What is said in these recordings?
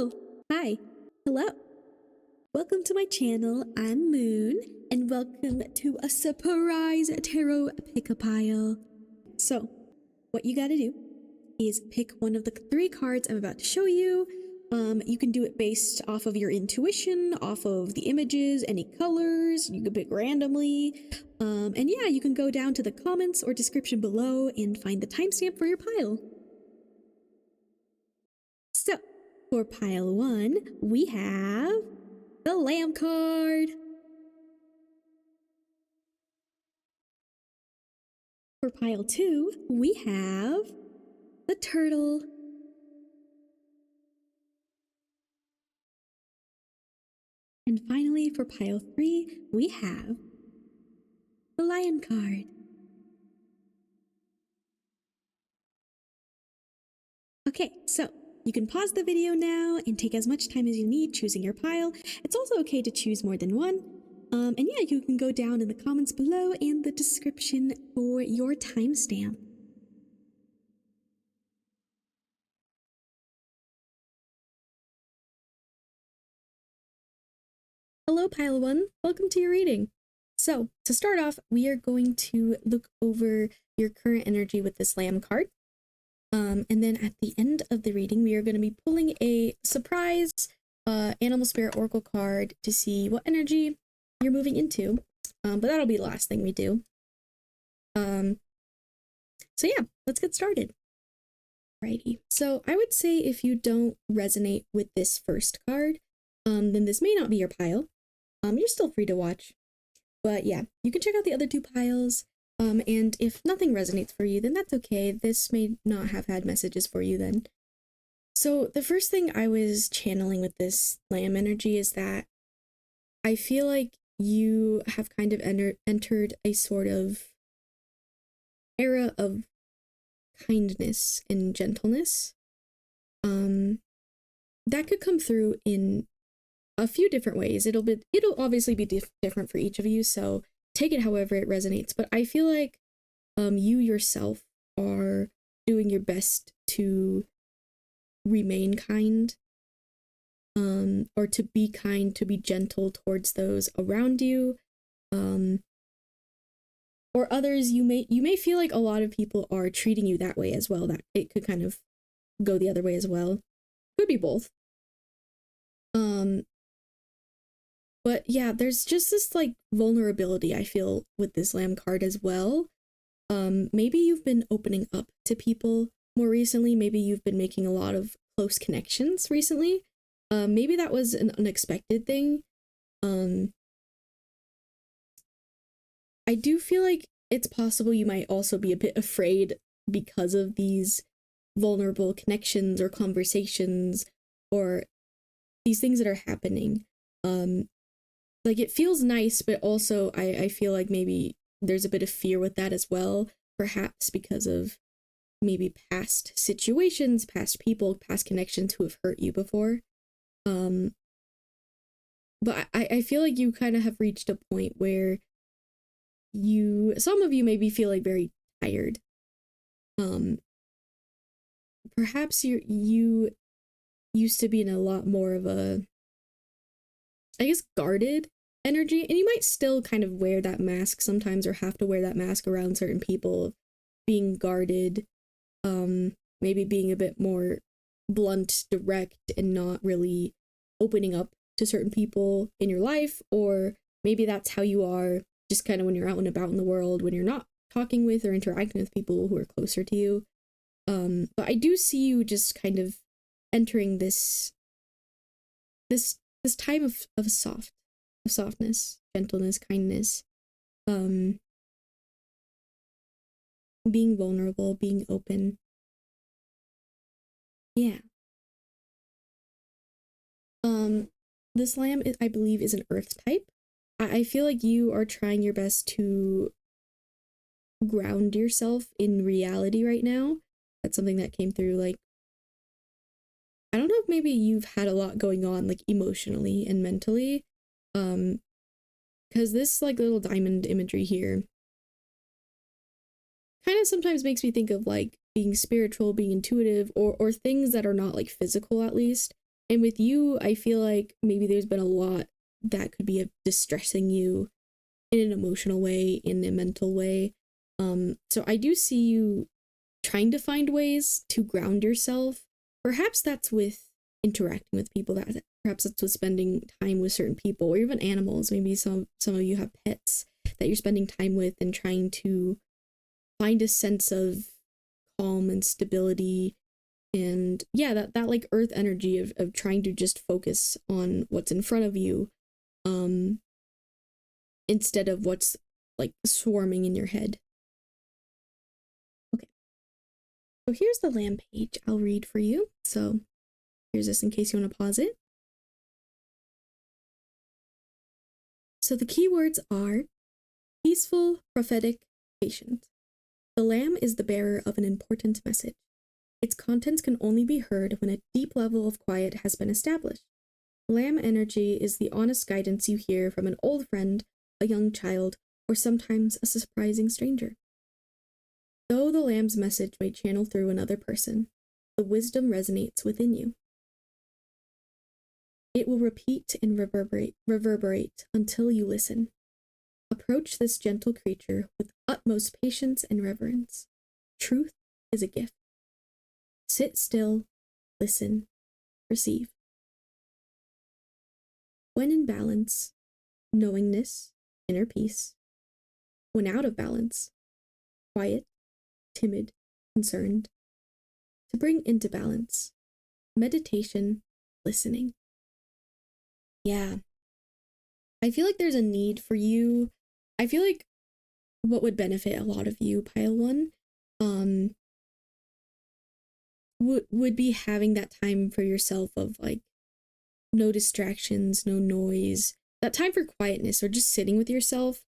Oh, hi. Hello. Welcome to my channel. I'm Moon, and welcome to a surprise tarot pick-a-pile. So, what you gotta do is pick one of the 3 cards I'm about to show you. You can do it based off of your intuition, off of the images, any colors. You can pick randomly. And yeah, you can go down to the comments or description below and find the timestamp for your pile. So, for pile 1, we have the Lamb card. For pile 2, we have the Turtle. And finally, for pile 3, we have the Lion card. Okay, so you can pause the video now and take as much time as you need choosing your pile. It's also okay to choose more than one. And yeah, you can go down in the comments below and the description for your timestamp. Hello, pile 1. Welcome to your reading. So, to start off, we are going to look over your current energy with this Lamb card. And then at the end of the reading, we are going to be pulling a surprise Animal Spirit Oracle card to see what energy you're moving into. But that'll be the last thing we do. So yeah, let's get started. Alrighty. So I would say if you don't resonate with this first card, then this may not be your pile. You're still free to watch. But yeah, you can check out the other 2 piles. And if nothing resonates for you, then that's okay. This may not have had messages for you then. So the first thing I was channeling with this Lamb energy is that I feel like you have kind of entered a sort of era of kindness and gentleness. That could come through in a few different ways. It'll obviously be different for each of you, so take it however it resonates. But I feel like you yourself are doing your best to remain kind, or to be kind, to be gentle towards those around you, or others. You may feel like a lot of people are treating you that way as well. That it could kind of go the other way as well. Could be both. But yeah, there's just this like vulnerability I feel with this Lamb card as well. Maybe you've been opening up to people more recently. Maybe you've been making a lot of close connections recently. Maybe that was an unexpected thing. I do feel like it's possible you might also be a bit afraid because of these vulnerable connections or conversations or these things that are happening. Like it feels nice, but also I feel like maybe there's a bit of fear with that as well, perhaps because of maybe past situations, past people, past connections who have hurt you before. But I feel like you kind of have reached a point where some of you maybe feel like very tired. Perhaps you used to be in a lot more of a, I guess, guarded energy, and you might still kind of wear that mask sometimes, or have to wear that mask around certain people, being guarded, maybe being a bit more blunt, direct, and not really opening up to certain people in your life. Or maybe that's how you are just kind of when you're out and about in the world, when you're not talking with or interacting with people who are closer to you. But I do see you just kind of entering this time of softness, gentleness, kindness, being vulnerable, being open. Yeah. This Lamb, I believe, is an earth type. I feel like you are trying your best to ground yourself in reality right now. That's something that came through. Like, I don't know if maybe you've had a lot going on, like emotionally and mentally, because this like little diamond imagery here kind of sometimes makes me think of like being spiritual, being intuitive, or things that are not like physical, at least. And with you, I feel like maybe there's been a lot that could be distressing you in an emotional way, in a mental way. So I do see you trying to find ways to ground yourself. Perhaps that's with interacting with people, that perhaps that's with spending time with certain people or even animals. Maybe some of you have pets that you're spending time with and trying to find a sense of calm and stability. And yeah, that like earth energy of trying to just focus on what's in front of you, instead of what's like swarming in your head. Okay, so here's the lamb page I'll read for you. So here's this in case you want to pause it. So the keywords are peaceful, prophetic, patient. The lamb is the bearer of an important message. Its contents can only be heard when a deep level of quiet has been established. Lamb energy is the honest guidance you hear from an old friend, a young child, or sometimes a surprising stranger. Though the lamb's message may channel through another person, the wisdom resonates within you. It will repeat and reverberate until you listen. Approach this gentle creature with utmost patience and reverence. Truth is a gift. Sit still, listen, receive. When in balance, knowingness, inner peace. When out of balance, quiet, timid, concerned. To bring into balance, meditation, listening. Yeah. I feel like there's a need for you. I feel like what would benefit a lot of you, Pile 1, would be having that time for yourself of like no distractions, no noise, that time for quietness or just sitting with yourself.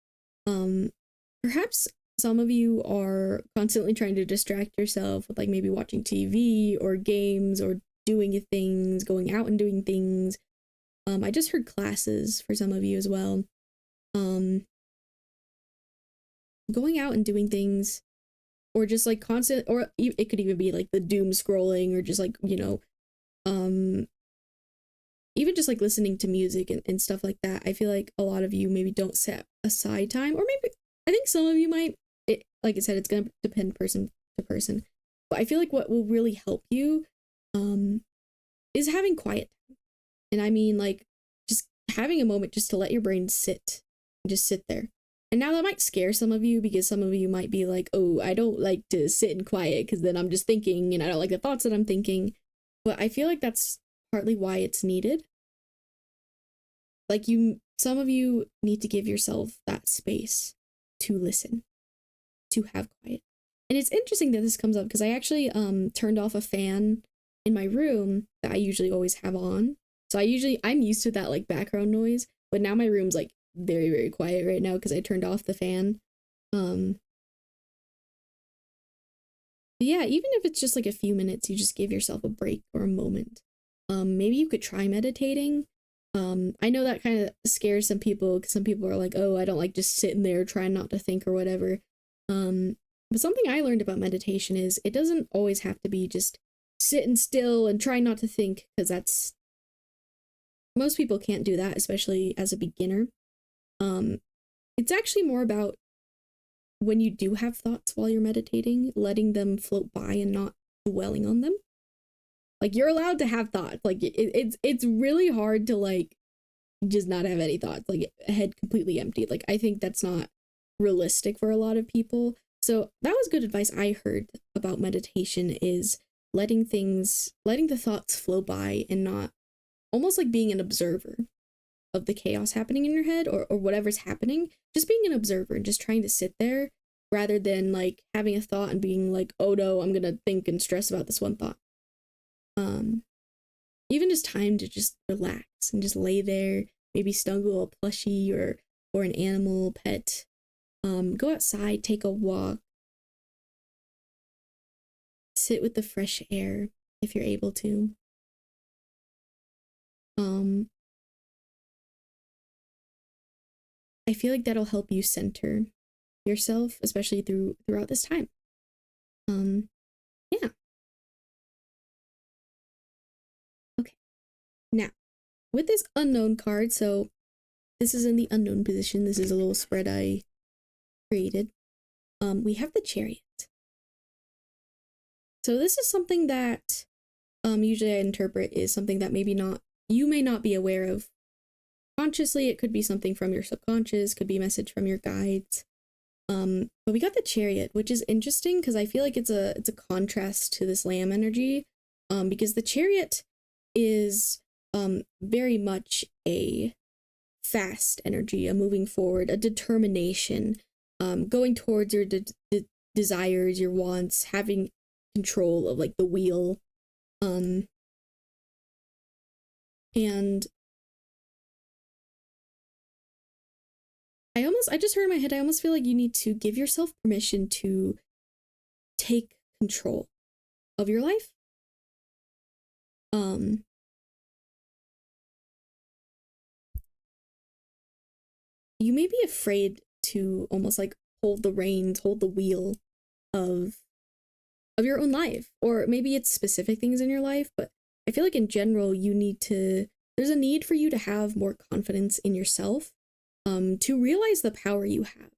Perhaps some of you are constantly trying to distract yourself with like maybe watching TV or games or doing things, going out and doing things. I just heard classes for some of you as well. Going out and doing things, or just like constant, or it could even be like the doom scrolling, or just like, you know, even just like listening to music and stuff like that. I feel like a lot of you maybe don't set aside time, or maybe I think some of you might. Like I said, it's gonna depend person to person, but I feel like what will really help you is having quiet time. And I mean like just having a moment just to let your brain sit and just sit there. And now that might scare some of you, because some of you might be like, oh, I don't like to sit in quiet because then I'm just thinking and I don't like the thoughts that I'm thinking. But I feel like that's partly why it's needed. Like some of you need to give yourself that space to listen, to have quiet. And it's interesting that this comes up because I actually turned off a fan in my room that I usually always have on. So I'm used to that like background noise, but now my room's like very, very quiet right now because I turned off the fan. But yeah, even if it's just like a few minutes, you just give yourself a break or a moment. Maybe you could try meditating. I know that kind of scares some people because some people are like, oh, I don't like just sitting there trying not to think or whatever. But something I learned about meditation is it doesn't always have to be just sitting still and try not to think, because most people can't do that, especially as a beginner. It's actually more about when you do have thoughts while you're meditating, letting them float by and not dwelling on them. Like, you're allowed to have thoughts. Like, it's really hard to like just not have any thoughts, like a head completely empty. Like, I think that's not realistic for a lot of people. So that was good advice I heard about meditation, is letting the thoughts flow by and not, almost like being an observer of the chaos happening in your head, or whatever's happening, just being an observer and just trying to sit there rather than like having a thought and being like, oh no, I'm gonna think and stress about this one thought. Even just time to just relax and just lay there, maybe snuggle a plushie or an animal pet. Go outside, take a walk, sit with the fresh air if you're able to. I feel like that'll help you center yourself, especially throughout this time. Yeah. Okay. Now, with this unknown card, so this is in the unknown position. This is a little spread I created. We have the Chariot. So this is something that usually I interpret is something that maybe not, you may not be aware of consciously. It could be something from your subconscious, could be a message from your guides. But we got the Chariot, which is interesting because I feel like it's a contrast to this Lamb energy, because the Chariot is very much a fast energy, a moving forward, a determination, going towards your desires, your wants, having control of like the wheel, and I just heard in my head, I almost feel like you need to give yourself permission to take control of your life. You may be afraid to almost like hold the reins, hold the wheel of your own life, or maybe it's specific things in your life, but I feel like in general there's a need for you to have more confidence in yourself, to realize the power you have.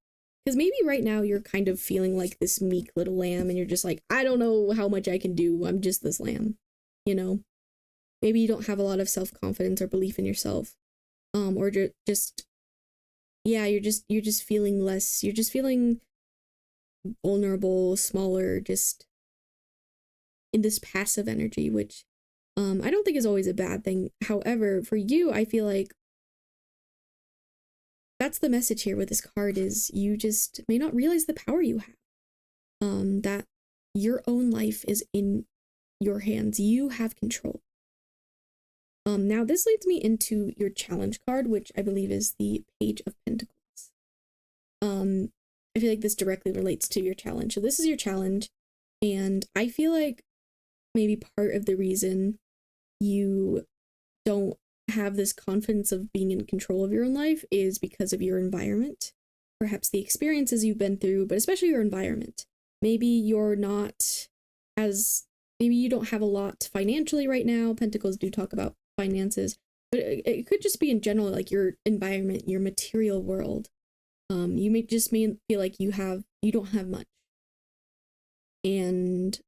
Because maybe right now you're kind of feeling like this meek little lamb and you're just like, I don't know how much I can do, I'm just this lamb, you know? Maybe you don't have a lot of self-confidence or belief in yourself, or just yeah, you're just feeling less, you're just feeling vulnerable, smaller, just in this passive energy, which I don't think is always a bad thing. However, for you, I feel like that's the message here with this card is you just may not realize the power you have. That your own life is in your hands. You have control. Now this leads me into your challenge card, which I believe is the Page of Pentacles. I feel like this directly relates to your challenge. So this is your challenge, and I feel like maybe part of the reason you don't have this confidence of being in control of your own life is because of your environment, perhaps the experiences you've been through, but especially your environment. Maybe you're not maybe you don't have a lot financially right now. Pentacles do talk about finances, but it could just be in general, like your environment, your material world. You may feel like you don't have much,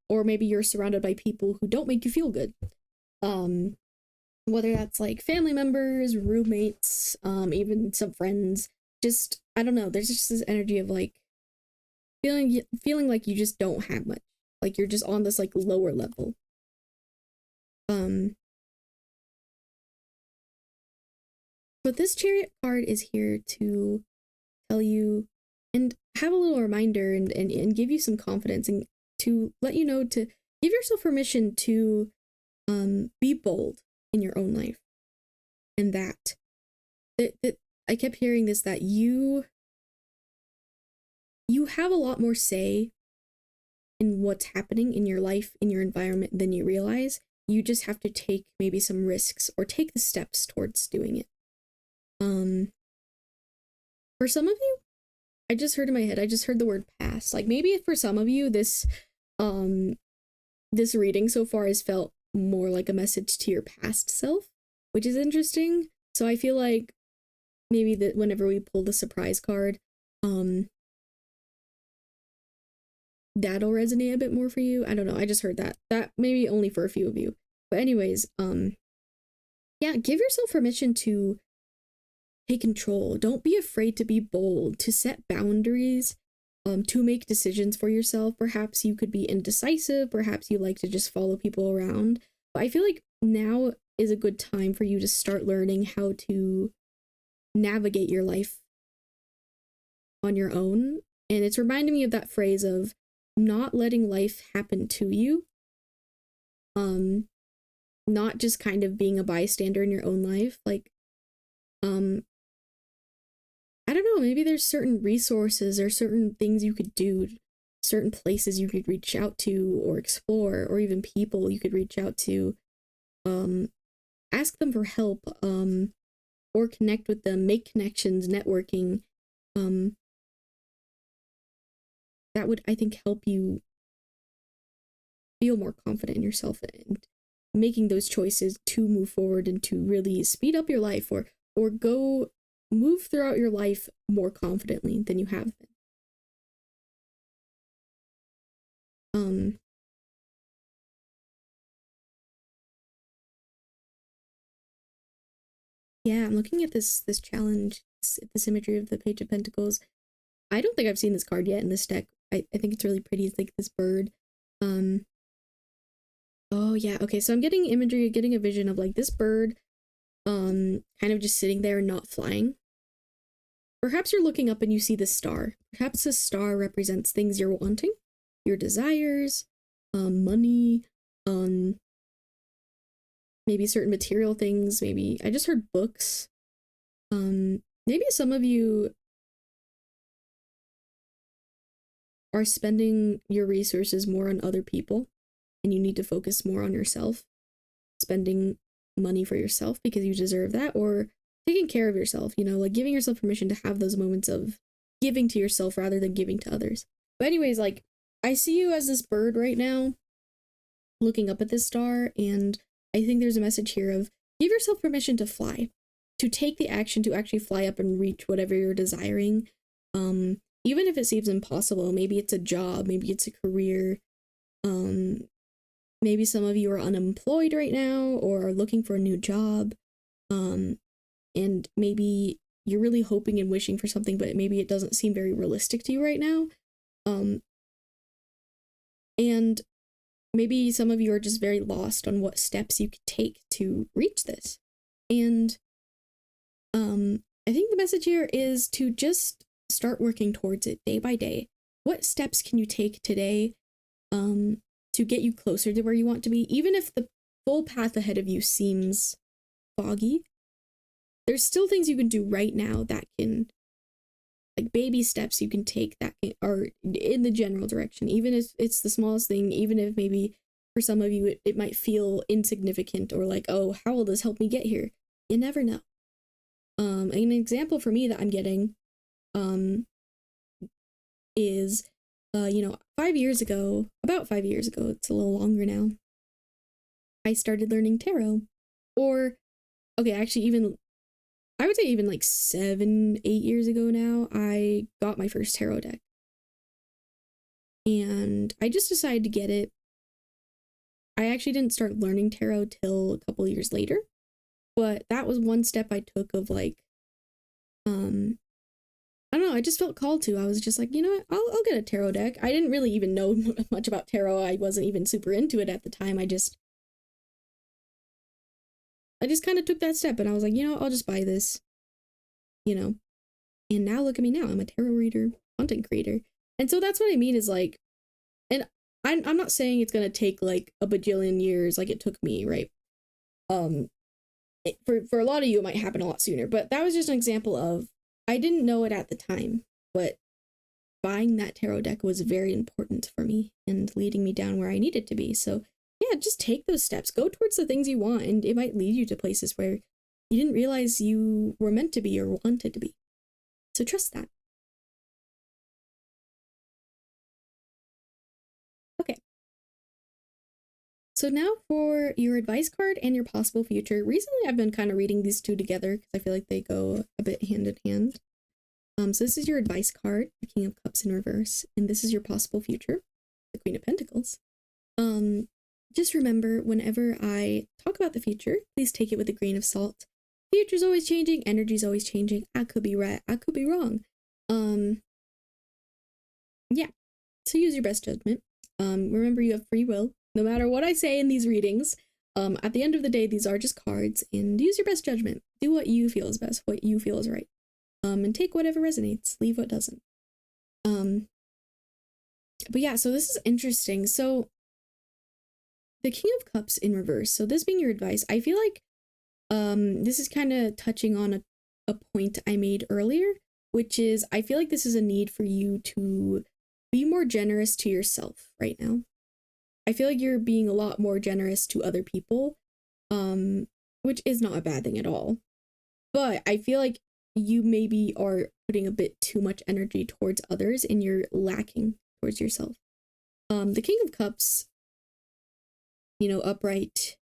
or maybe you're surrounded by people who don't make you feel good. Whether that's like family members, roommates, even some friends, just, I don't know, there's just this energy of like feeling like you just don't have much, like you're just on this like lower level. But this Chariot card is here to tell you and have a little reminder and give you some confidence and to let you know to give yourself permission to be bold in your own life. And that I kept hearing this, that you have a lot more say in what's happening in your life, in your environment than you realize. You just have to take maybe some risks or take the steps towards doing it. For some of you, I just heard in my head, I just heard the word past. Like maybe for some of you, this reading so far has felt more like a message to your past self, which is interesting. So I feel like maybe that whenever we pull the surprise card, that'll resonate a bit more for you. I don't know. I just heard that maybe only for a few of you. But anyways, yeah, give yourself permission to take control. Don't be afraid to be bold, to set boundaries, to make decisions for yourself. Perhaps you could be indecisive. Perhaps you like to just follow people around. But I feel like now is a good time for you to start learning how to navigate your life on your own. And it's reminding me of that phrase of not letting life happen to you. Not just kind of being a bystander in your own life. Like, I don't know, maybe there's certain resources or certain things you could do, certain places you could reach out to or explore, or even people you could reach out to, ask them for help, or connect with them, make connections, networking. That would, I think, help you feel more confident in yourself and making those choices to move forward and to really speed up your life, or go move throughout your life more confidently than you have been. Yeah, I'm looking at this challenge, this imagery of the Page of Pentacles. I don't think I've seen this card yet in this deck. I think it's really pretty. It's like this bird. Oh yeah, okay, so I'm getting imagery, getting a vision of like this bird kind of just sitting there and not flying. Perhaps you're looking up and you see the star. Perhaps the star represents things you're wanting, your desires, money, maybe certain material things. Maybe I just heard books. Maybe some of you are spending your resources more on other people and you need to focus more on yourself, spending money for yourself because you deserve that, or taking care of yourself, you know, like giving yourself permission to have those moments of giving to yourself rather than giving to others. But anyways, like, I see you as this bird right now looking up at this star, and I think there's a message here of give yourself permission to fly, to take the action to actually fly up and reach whatever you're desiring. Even if it seems impossible, maybe it's a job, maybe it's a career, maybe some of you are unemployed right now or are looking for a new job, and maybe you're really hoping and wishing for something, but maybe it doesn't seem very realistic to you right now. And maybe some of you are just very lost on what steps you could take to reach this. And I think the message here is to just start working towards it day by day. What steps can you take today to get you closer to where you want to be? Even if the full path ahead of you seems foggy, there's still things you can do right now that can, like baby steps you can take that are in the general direction, even if it's the smallest thing, even if maybe for some of you it might feel insignificant or like, oh, how will this help me get here? You never know. An example for me that I'm getting is, you know, about 5 years ago, it's a little longer now, I started learning tarot. Or, okay, actually I would say even like 7-8 years ago now, I got my first tarot deck. And I just decided to get it. I actually didn't start learning tarot till a couple years later, but that was one step I took of like, I don't know, I just felt called to. I was just like, you know what, I'll get a tarot deck. I didn't really even know much about tarot. I wasn't even super into it at the time. I just kind of took that step and I was like, you know, I'll just buy this, you know. And now look at me now. I'm a tarot reader, content creator. And so that's what I mean is like, and I'm not saying it's going to take like a bajillion years like it took me, right? For a lot of you, it might happen a lot sooner, but that was just an example of, I didn't know it at the time, but buying that tarot deck was very important for me and leading me down where I needed to be. So yeah, just take those steps, go towards the things you want, and it might lead you to places where you didn't realize you were meant to be or wanted to be. So trust that. Okay. So now for your advice card and your possible future. Recently, I've been kind of reading these two together because I feel like they go a bit hand in hand. So this is your advice card, the King of Cups in reverse, and this is your possible future, the Queen of Pentacles. Just remember, whenever I talk about the future, please take it with a grain of salt. Future's always changing, energy's always changing. I could be right, I could be wrong. Yeah, so use your best judgment. Remember, you have free will. No matter what I say in these readings, at the end of the day, these are just cards, and use your best judgment. Do what you feel is best, what you feel is right. And take whatever resonates, leave what doesn't. But yeah, so this is interesting. So the King of Cups in reverse. So this being your advice, I feel like this is kind of touching on a point I made earlier, which is I feel like this is a need for you to be more generous to yourself right now. I feel like you're being a lot more generous to other people, which is not a bad thing at all. But I feel like you maybe are putting a bit too much energy towards others and you're lacking towards yourself. The King of Cups, you know, upright,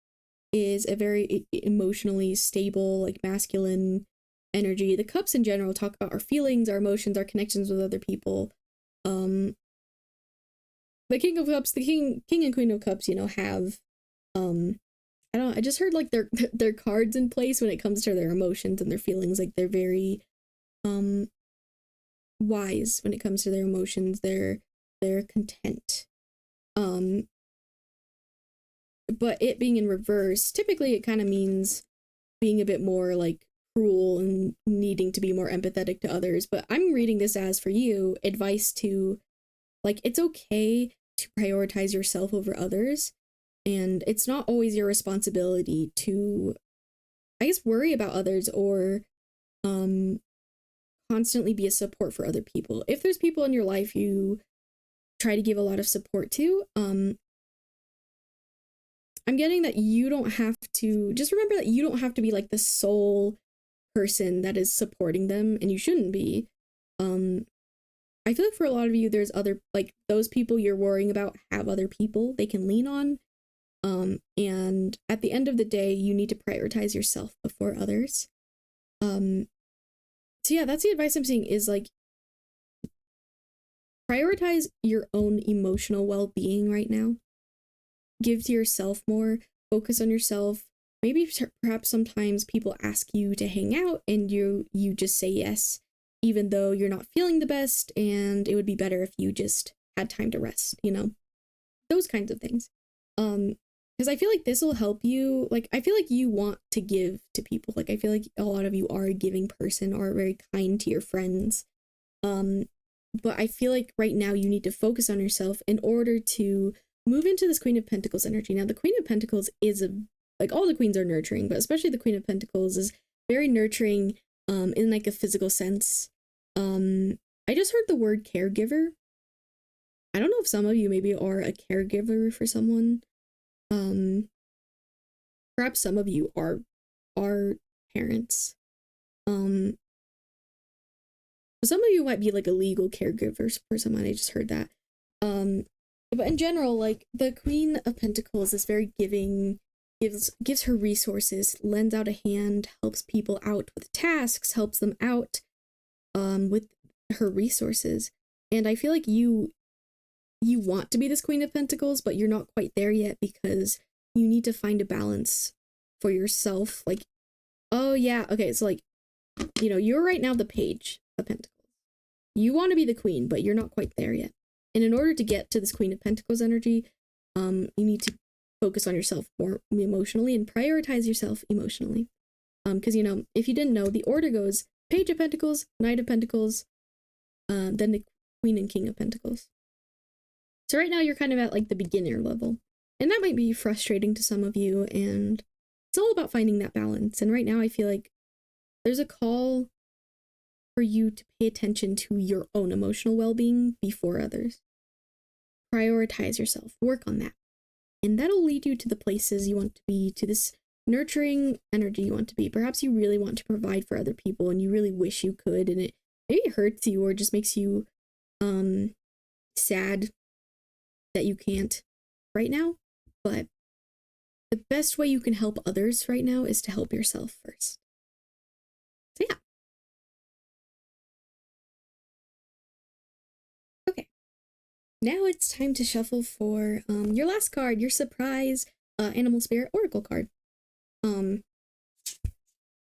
is a very emotionally stable, like masculine energy. The cups in general talk about our feelings, our emotions, our connections with other people. The King of Cups, the King and Queen of Cups, you know, have I just heard like their cards in place when it comes to their emotions and their feelings. Like they're very wise when it comes to their emotions. They're content. But it being in reverse, typically it kind of means being a bit more like cruel and needing to be more empathetic to others. But I'm reading this as, for you, advice to, like, it's okay to prioritize yourself over others. And it's not always your responsibility to, I guess, worry about others or constantly be a support for other people. If there's people in your life you try to give a lot of support to, I'm getting that you don't have to, just remember that you don't have to be like the sole person that is supporting them, and you shouldn't be. I feel like for a lot of you, there's other, like, those people you're worrying about have other people they can lean on. And at the end of the day, you need to prioritize yourself before others. So yeah, that's the advice I'm seeing, is like, prioritize your own emotional well-being right now. Give to yourself more, focus on yourself. Maybe perhaps sometimes people ask you to hang out and you just say yes, even though you're not feeling the best, and it would be better if you just had time to rest, you know? Those kinds of things. Because I feel like this will help you. Like, I feel like you want to give to people. Like, I feel like a lot of you are a giving person, or very kind to your friends. But I feel like right now you need to focus on yourself in order to move into this Queen of Pentacles energy. Now, the Queen of Pentacles is like, all the queens are nurturing, but especially the Queen of Pentacles is very nurturing in like a physical sense. I just heard the word caregiver. I don't know if some of you maybe are a caregiver for someone. Perhaps some of you are parents. Some of you might be like a legal caregiver for someone. I just heard that. But in general, like, the Queen of Pentacles is very giving, gives her resources, lends out a hand, helps people out with tasks, helps them out with her resources. And I feel like you want to be this Queen of Pentacles, but you're not quite there yet, because you need to find a balance for yourself. Like, oh yeah, okay, so like, you know, you're right now the Page of Pentacles. You want to be the Queen, but you're not quite there yet. And in order to get to this Queen of Pentacles energy, you need to focus on yourself more emotionally and prioritize yourself emotionally. Because, you know, if you didn't know, the order goes Page of Pentacles, Knight of Pentacles, then the Queen and King of Pentacles. So right now you're kind of at like the beginner level, and that might be frustrating to some of you, and it's all about finding that balance. And right now I feel like there's a call for you to pay attention to your own emotional well-being before others. Prioritize yourself, work on that. And that'll lead you to the places you want to be, to this nurturing energy you want to be. Perhaps you really want to provide for other people and you really wish you could, and it maybe hurts you or just makes you sad that you can't right now. But the best way you can help others right now is to help yourself first. So yeah. Okay. Now it's time to shuffle for your last card, your surprise Animal Spirit Oracle card.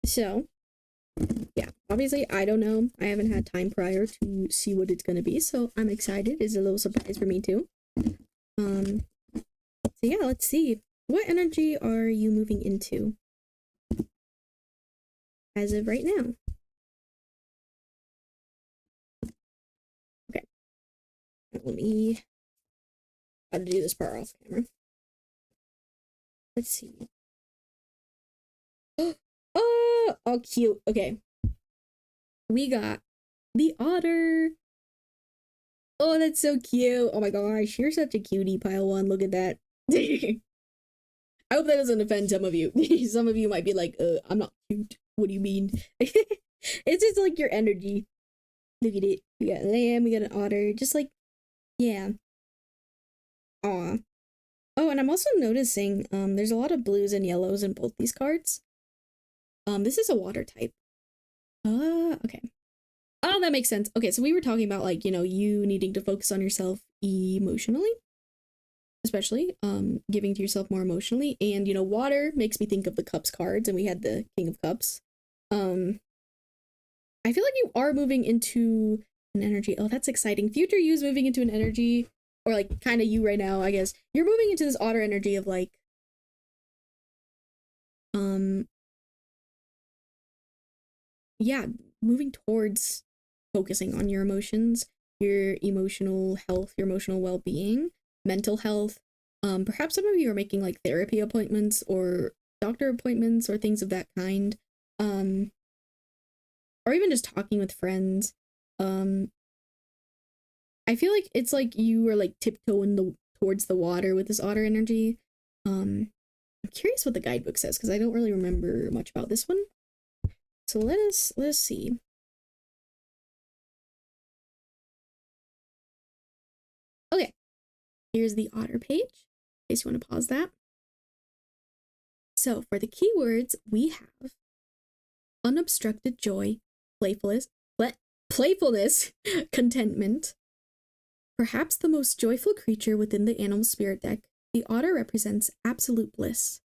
So yeah, obviously I don't know. I haven't had time prior to see what it's gonna be, so I'm excited. It's a little surprise for me too. So yeah, let's see. What energy are you moving into as of right now? Okay. Let me how to do this part off camera. Let's see. Oh, cute. Okay. We got the otter. Oh, that's so cute. Oh my gosh, you're such a cutie, pile one. Look at that. I hope that doesn't offend some of you. Some of you might be like, I'm not cute. What do you mean? It's just like your energy. Look at it. We got a lamb, we got an otter. Just like, yeah. Aw. Oh, and I'm also noticing there's a lot of blues and yellows in both these cards. This is a water type. Okay. Oh, that makes sense. Okay, so we were talking about like, you know, you needing to focus on yourself emotionally, especially giving to yourself more emotionally. And, you know, water makes me think of the Cups cards, and we had the King of Cups. I feel like you are moving into an energy. Oh, that's exciting. Future you is moving into an energy, or like kind of you right now, I guess. You're moving into this otter energy of like, yeah, moving towards focusing on your emotions, your emotional health, your emotional well-being, mental health. Perhaps some of you are making like therapy appointments or doctor appointments or things of that kind. Or even just talking with friends. I feel like it's like you are like tiptoeing towards the water with this otter energy. I'm curious what the guidebook says because I don't really remember much about this one. So let's see. Okay, here's the otter page, in case you want to pause that. So for the keywords, we have unobstructed joy, playfulness, contentment. Perhaps the most joyful creature within the animal spirit deck, the otter represents absolute bliss.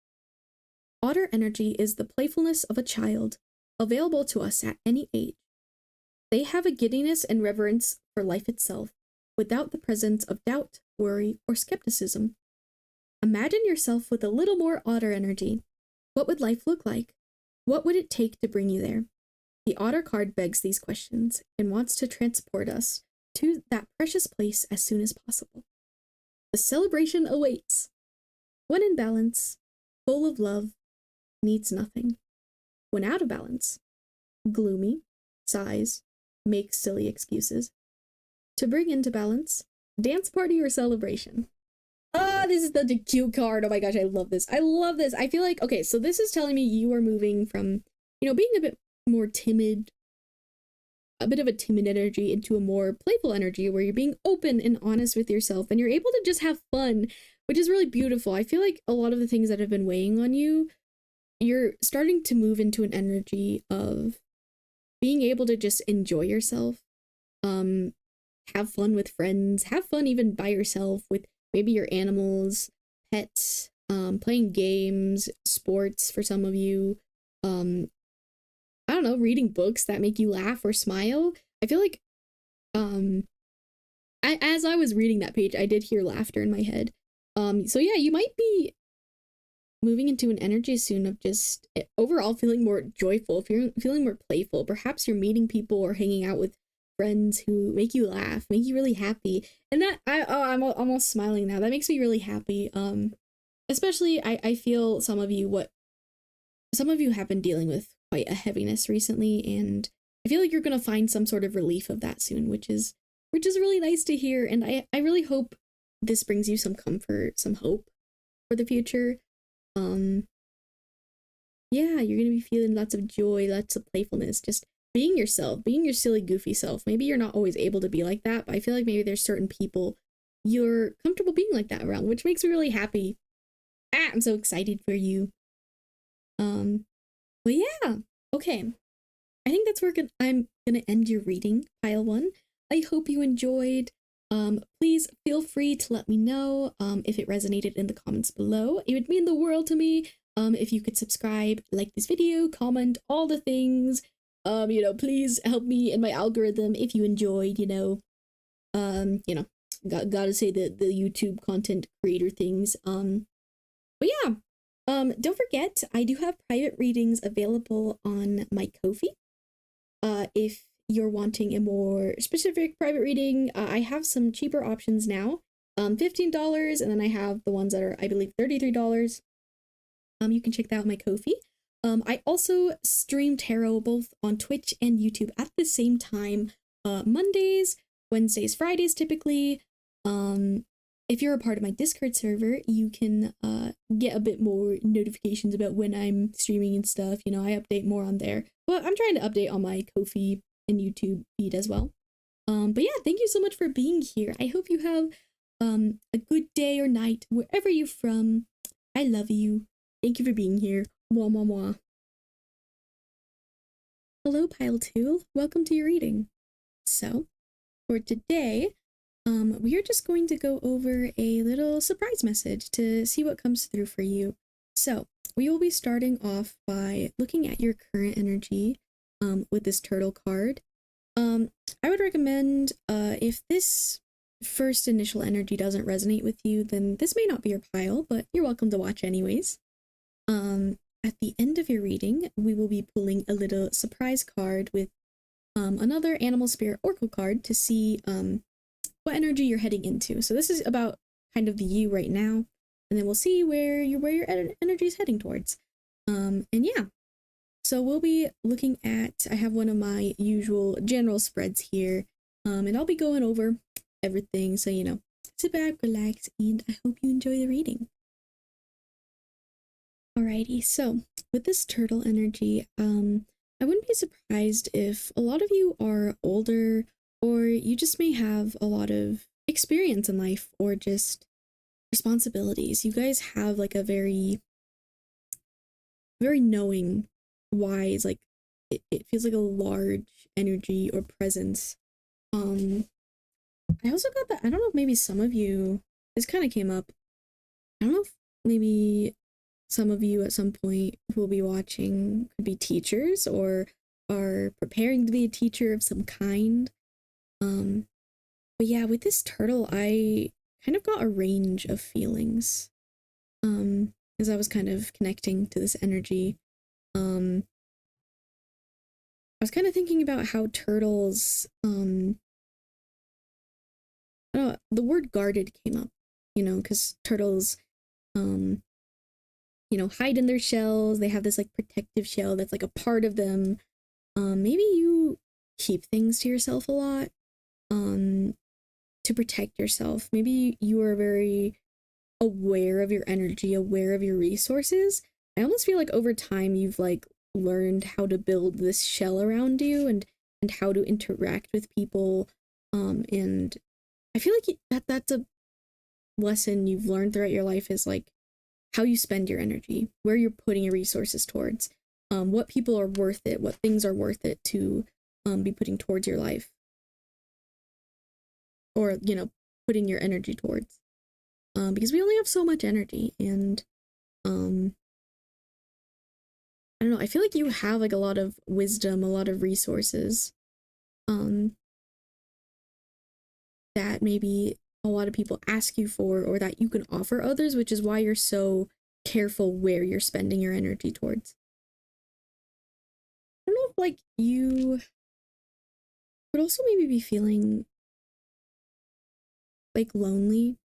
Otter energy is the playfulness of a child, available to us at any age. They have a giddiness and reverence for life itself, without the presence of doubt, worry, or skepticism. Imagine yourself with a little more otter energy. What would life look like? What would it take to bring you there? The otter card begs these questions and wants to transport us to that precious place as soon as possible. The celebration awaits. When in balance, full of love, needs nothing. When out of balance, gloomy, sighs, makes silly excuses. To bring into balance, dance party or celebration. Ah, this is such a cute card. Oh my gosh, I love this. I love this. I feel like, okay, so this is telling me you are moving from, you know, being a bit more timid, a bit of a timid energy into a more playful energy where you're being open and honest with yourself and you're able to just have fun, which is really beautiful. I feel like a lot of the things that have been weighing on you, you're starting to move into an energy of being able to just enjoy yourself, have fun with friends, have fun even by yourself with maybe your animals, pets, playing games, sports for some of you, I don't know, reading books that make you laugh or smile. I feel like as I was reading that page, I did hear laughter in my head. So yeah, you might be moving into an energy soon of just overall feeling more joyful, feeling more playful. Perhaps you're meeting people or hanging out with friends who make you laugh, make you really happy. And that I'm almost smiling now. That makes me really happy. Especially I feel some of you have been dealing with quite a heaviness recently, and I feel like you're gonna find some sort of relief of that soon, which is really nice to hear. And I really hope this brings you some comfort, some hope for the future. Yeah, you're gonna be feeling lots of joy, lots of playfulness, just being yourself, being your silly, goofy self. Maybe you're not always able to be like that, but I feel like maybe there's certain people you're comfortable being like that around, which makes me really happy. I'm so excited for you. But yeah, okay. I think that's where I'm gonna end your reading, pile one. I hope you enjoyed. Please feel free to let me know if it resonated in the comments below. It would mean the world to me if you could subscribe, like this video, comment, all the things. You know, please help me in my algorithm if you enjoyed, you know, gotta say the YouTube content creator things. But yeah, don't forget, I do have private readings available on my Ko-fi. If you're wanting a more specific private reading, I have some cheaper options now. $15, and then I have the ones that are, I believe, $33. You can check that out on my Ko-fi. I also stream tarot both on Twitch and YouTube at the same time. Mondays, Wednesdays, Fridays typically. If you're a part of my Discord server, you can get a bit more notifications about when I'm streaming and stuff. You know, I update more on there. But I'm trying to update on my Ko-fi and YouTube feed as well. But yeah, thank you so much for being here. I hope you have a good day or night, wherever you're from. I love you. Thank you for being here. Mwah, mwah, mwah. Hello, Pile 2. Welcome to your reading. So, for today, we are just going to go over a little surprise message to see what comes through for you. So, we will be starting off by looking at your current energy with this turtle card. I would recommend if this first initial energy doesn't resonate with you, then this may not be your pile, but you're welcome to watch anyways. At the end of your reading, we will be pulling a little surprise card with another Animal Spirit Oracle card to see what energy you're heading into. So this is about kind of the you right now, and then we'll see where your energy is heading towards. And yeah, so we'll be looking at, I have one of my usual general spreads here, and I'll be going over everything, so you know, sit back, relax, and I hope you enjoy the reading. Alrighty, so with this turtle energy, I wouldn't be surprised if a lot of you are older, or you just may have a lot of experience in life, or just responsibilities. You guys have like a very knowing, wise, like it feels like a large energy or presence. I also got that, I don't know if maybe some of you, this kind of came up, I don't know if maybe some of you at some point who will be watching could be teachers or are preparing to be a teacher of some kind. But yeah, with this turtle, I kind of got a range of feelings as I was kind of connecting to this energy. I was kind of thinking about how turtles, I don't know, the word guarded came up, you know, because turtles, you know, hide in their shells. They have this like protective shell that's like a part of them. Maybe you keep things to yourself a lot, to protect yourself. Maybe you are very aware of your energy, aware of your resources. I almost feel like over time you've like learned how to build this shell around you and how to interact with people. And I feel like that's a lesson you've learned throughout your life, is like how you spend your energy, where you're putting your resources towards, what people are worth it, what things are worth it to be putting towards your life, or, you know, putting your energy towards. Because we only have so much energy, and I don't know, I feel like you have like a lot of wisdom, a lot of resources that maybe a lot of people ask you for, or that you can offer others, which is why you're so careful where you're spending your energy towards. I don't know if like you would also maybe be feeling like lonely.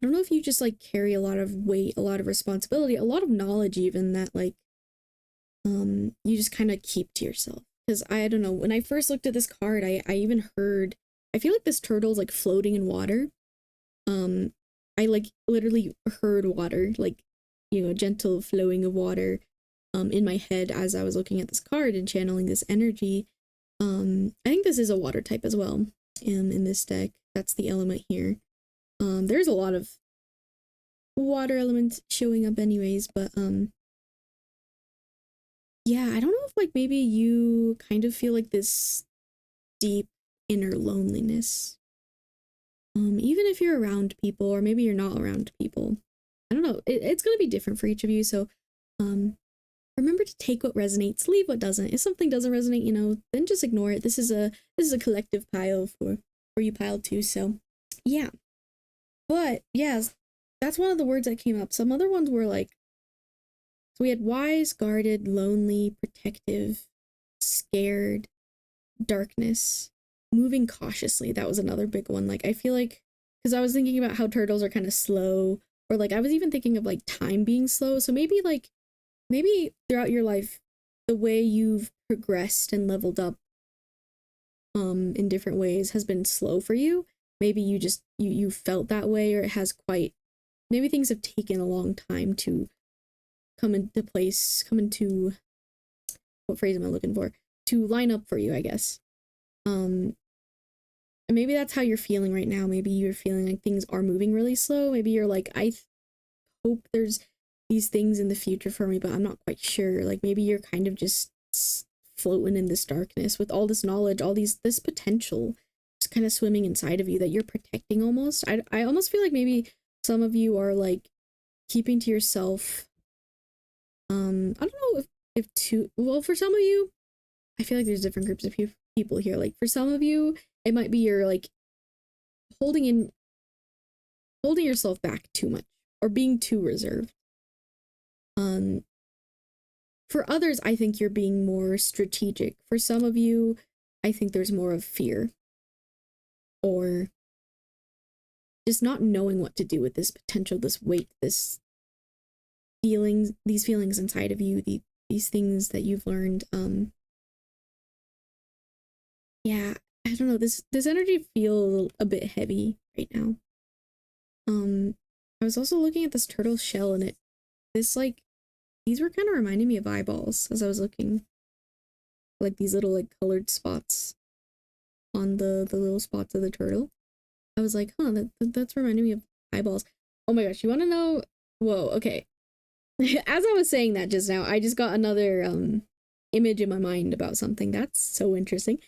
I don't know if you just like carry a lot of weight, a lot of responsibility, a lot of knowledge even that like you just kind of keep to yourself. Because I don't know, when I first looked at this card, I even heard, I feel like this turtle's like floating in water. I like literally heard water, like, you know, gentle flowing of water in my head as I was looking at this card and channeling this energy. I think this is a water type as well in this deck. That's the element here. There's a lot of water elements showing up anyways, but yeah, I don't know if like maybe you kind of feel like this deep inner loneliness. Even if you're around people, or maybe you're not around people. I don't know. It's going to be different for each of you. So remember to take what resonates, leave what doesn't. If something doesn't resonate, you know, then just ignore it. This is a collective pile for you, pile 2. So yeah. But yeah, that's one of the words that came up. Some other ones were like, so we had wise, guarded, lonely, protective, scared, darkness, moving cautiously. That was another big one. Like, I feel like, because I was thinking about how turtles are kind of slow, or like I was even thinking of like time being slow. So maybe throughout your life, the way you've progressed and leveled up in different ways has been slow for you. Maybe you just you felt that way, or it has quite, maybe things have taken a long time to come into place, what phrase am I looking for? To line up for you, I guess. And maybe that's how you're feeling right now. Maybe you're feeling like things are moving really slow. Maybe you're like, hope there's these things in the future for me, but I'm not quite sure. Like maybe you're kind of just floating in this darkness with all this knowledge, this potential just kind of swimming inside of you that you're protecting almost. I almost feel like maybe some of you are like keeping to yourself. I don't know if too well for some of you, I feel like there's different groups of people here. Like for some of you, it might be you're like holding yourself back too much or being too reserved. For others, I think you're being more strategic. For some of you, I think there's more of fear or just not knowing what to do with this potential, this weight, these feelings inside of you, these things that you've learned. Yeah, I don't know. This energy feels a bit heavy right now. I was also looking at this turtle shell, and these were kind of reminding me of eyeballs as I was looking. Like these little like colored spots on the little spots of the turtle. I was like, huh, that's reminding me of eyeballs. Oh my gosh, you want to know? Whoa, okay. As I was saying that just now, I just got another image in my mind about something. That's so interesting.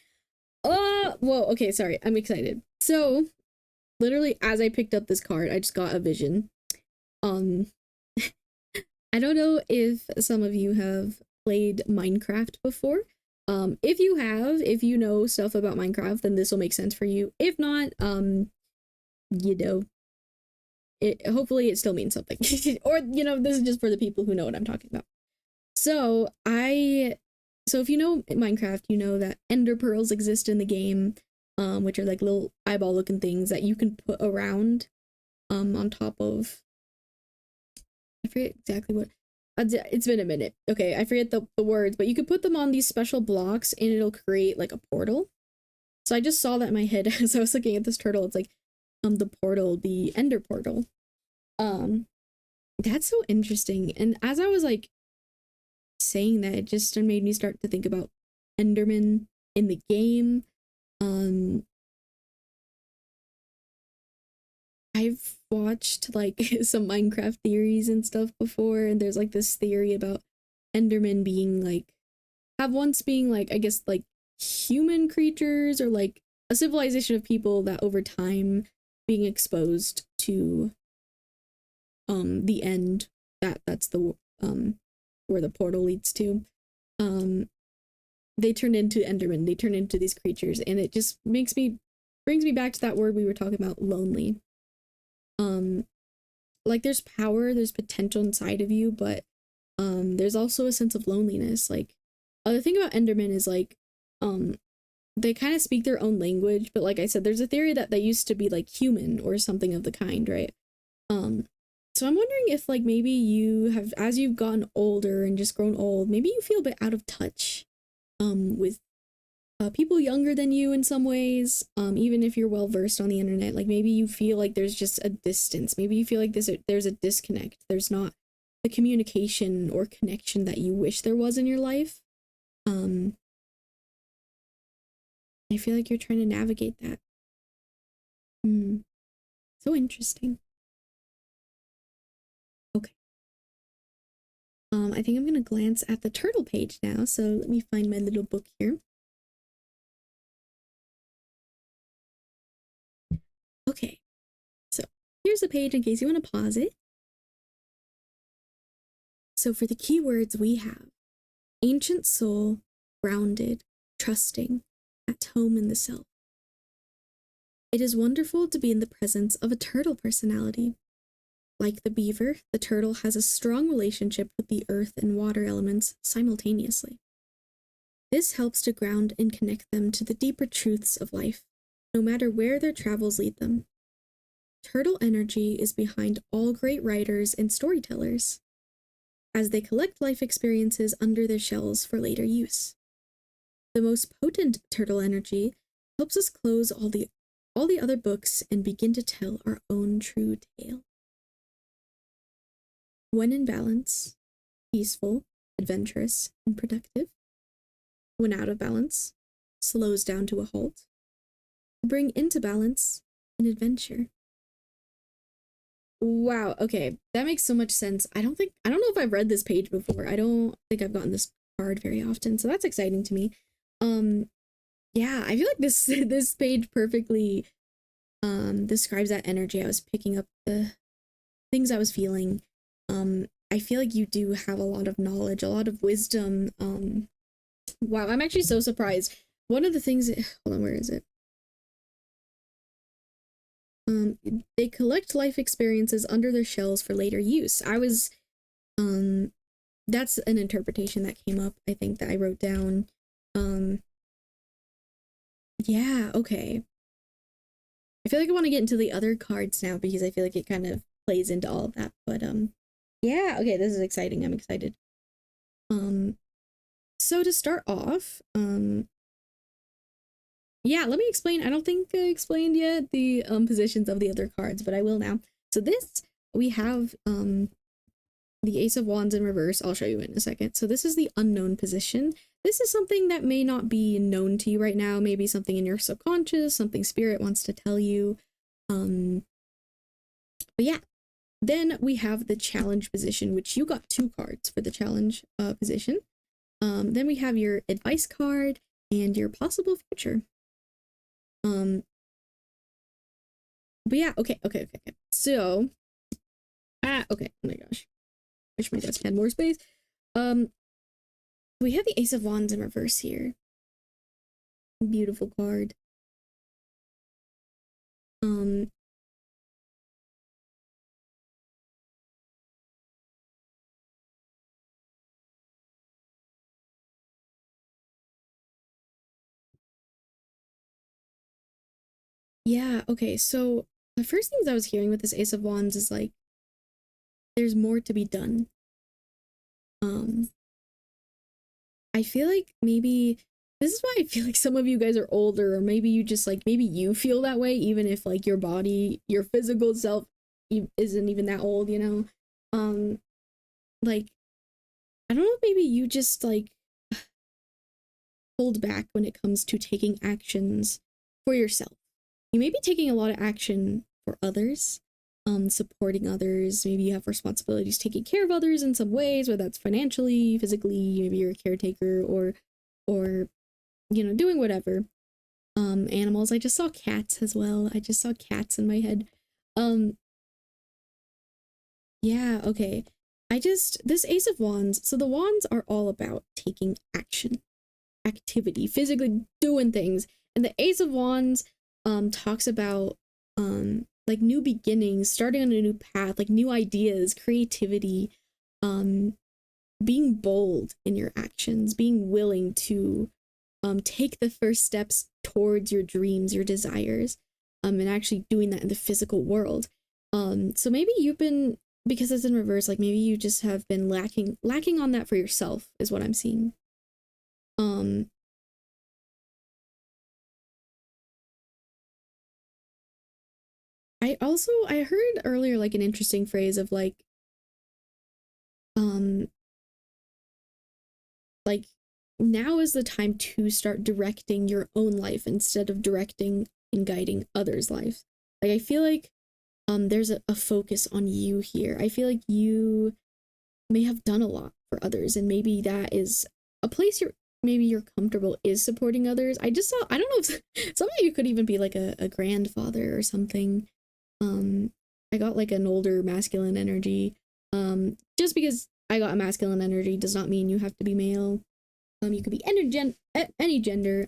Whoa, okay, sorry. I'm excited. So, literally as I picked up this card, I just got a vision. I don't know if some of you have played Minecraft before. If you have, if you know stuff about Minecraft, then this will make sense for you. If not, you know, hopefully it still means something. Or, you know, this is just for the people who know what I'm talking about. So if you know Minecraft, you know that ender pearls exist in the game, which are like little eyeball looking things that you can put around on top of, I forget exactly what, it's been a minute. Okay, I forget the words, but you could put them on these special blocks and it'll create like a portal. So I just saw that in my head as I was looking at this turtle. It's like the portal, the ender portal. That's so interesting. And as I was like saying that, it just made me start to think about Enderman in the game. I've watched like some Minecraft theories and stuff before, and there's like this theory about Endermen being like, have once being like, I guess like human creatures or like a civilization of people that over time being exposed to the end, that's the where the portal leads to, they turn into Endermen, they turn into these creatures, and it just brings me back to that word we were talking about, lonely. Like there's power, there's potential inside of you, but there's also a sense of loneliness. Like the thing about Endermen is like they kind of speak their own language, but like I said, there's a theory that they used to be like human or something of the kind, right? So I'm wondering if like maybe you have, as you've gotten older and just grown old, maybe you feel a bit out of touch with people younger than you in some ways. Even if you're well versed on the internet, like maybe you feel like there's just a distance. Maybe you feel like there's a disconnect. There's not the communication or connection that you wish there was in your life. I feel like you're trying to navigate that. So interesting. Okay. I think I'm gonna glance at the turtle page now. So let me find my little book here. Okay, so here's the page in case you want to pause it. So for the keywords we have ancient soul, grounded, trusting, at home in the self. It is wonderful to be in the presence of a turtle personality. Like the beaver, the turtle has a strong relationship with the earth and water elements simultaneously. This helps to ground and connect them to the deeper truths of life, no matter where their travels lead them. Turtle energy is behind all great writers and storytellers, as they collect life experiences under their shells for later use. The most potent turtle energy helps us close all the other books and begin to tell our own true tale. When in balance, peaceful, adventurous, and productive. When out of balance, slows down to a halt, bring into balance an adventure. Wow, okay, that makes so much sense. I don't know if I've read this page before. I don't think I've gotten this card very often, so that's exciting to me. Yeah, I feel like this this page perfectly describes that energy. I was picking up the things I was feeling. I feel like you do have a lot of knowledge, a lot of wisdom. Wow, I'm actually so surprised. One of the things hold on, where is it? They collect life experiences under their shells for later use. That's an interpretation that came up, I think, that I wrote down. Yeah, okay. I feel like I want to get into the other cards now because I feel like it kind of plays into all of that. But yeah, okay, this is exciting. I'm excited. So to start off, yeah, let me explain. I don't think I explained yet the positions of the other cards, but I will now. So this, we have the Ace of Wands in reverse. I'll show you in a second. So this is the unknown position. This is something that may not be known to you right now, maybe something in your subconscious, something spirit wants to tell you. But yeah, then we have the challenge position, which you got 2 cards for the challenge position. Then we have your advice card and your possible future. But yeah, okay. So, okay, oh my gosh. Wish my desk had more space. We have the Ace of Wands in reverse here. Beautiful card. Yeah, okay, so the first things I was hearing with this Ace of Wands is like, there's more to be done. I feel like maybe this is why I feel like some of you guys are older, or maybe you just like, maybe you feel that way, even if like your body, your physical self isn't even that old, you know? Like, I don't know, maybe you just like hold back when it comes to taking actions for yourself. You may be taking a lot of action for others, supporting others. Maybe you have responsibilities taking care of others in some ways, whether that's financially, physically, maybe you're a caretaker or you know, doing whatever. Animals. I just saw cats as well. I just saw cats in my head. Yeah, okay. This Ace of Wands, so the wands are all about taking action, activity, physically doing things. And the Ace of Wands talks about like new beginnings, starting on a new path, like new ideas, creativity, being bold in your actions, being willing to take the first steps towards your dreams, your desires, and actually doing that in the physical world. So maybe you've been, because it's in reverse, like maybe you just have been lacking on that for yourself, is what I'm seeing. I heard earlier like an interesting phrase of um like now is the time to start directing your own life instead of directing and guiding others' lives. Like I feel like there's a focus on you here. I feel like you may have done a lot for others, and maybe that is a place you're comfortable is supporting others. I just saw, I don't know if some of you could even be like a grandfather or something. I got like an older masculine energy. Just because I got a masculine energy does not mean you have to be male. You could be any gender.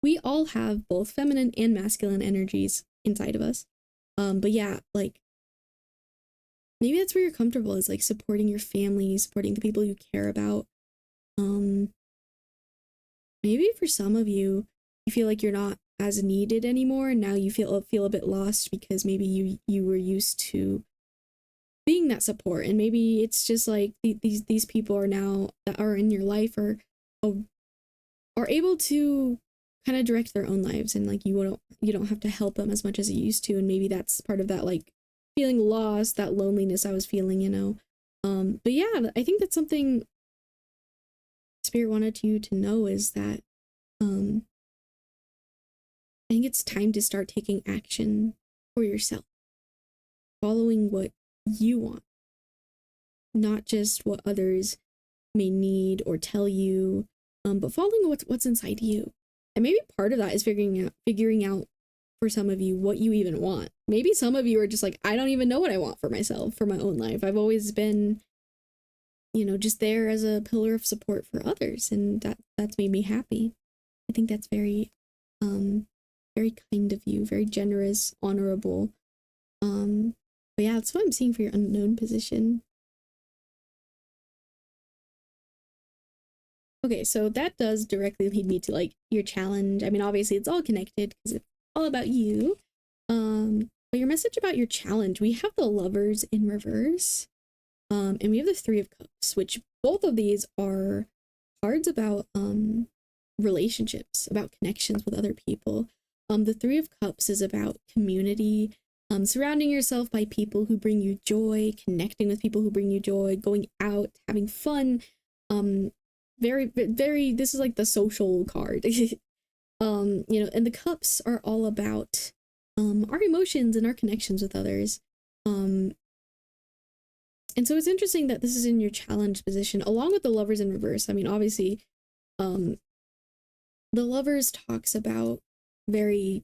We all have both feminine and masculine energies inside of us. But yeah, like maybe that's where you're comfortable, is like supporting your family, supporting the people you care about. Maybe for some of you, you feel like you're not as needed anymore, and now you feel a bit lost because maybe you were used to being that support, and maybe it's just like these people are now that are in your life are able to kind of direct their own lives, and like you don't have to help them as much as you used to, and maybe that's part of that like feeling lost, that loneliness I was feeling, you know. But yeah, I think that's something Spirit wanted you to know, is that I think it's time to start taking action for yourself, following what you want, not just what others may need or tell you, but following what's inside you. And maybe part of that is figuring out for some of you what you even want. Maybe some of you are just like, I don't even know what I want for myself, for my own life. I've always been, you know, just there as a pillar of support for others, and that's made me happy. I think that's very very kind of you, very generous, honorable. But yeah, that's what I'm seeing for your unknown position. Okay, so that does directly lead me to like your challenge. I mean, obviously it's all connected because it's all about you. But your message about your challenge, we have the Lovers in reverse. And we have the Three of Cups, which both of these are cards about relationships, about connections with other people. The Three of Cups is about community, surrounding yourself by people who bring you joy, connecting with people who bring you joy, going out, having fun. Very, this is like the social card. You know, and the cups are all about our emotions and our connections with others. And so it's interesting that this is in your challenge position, along with the Lovers in reverse. I mean, obviously, the Lovers talks about very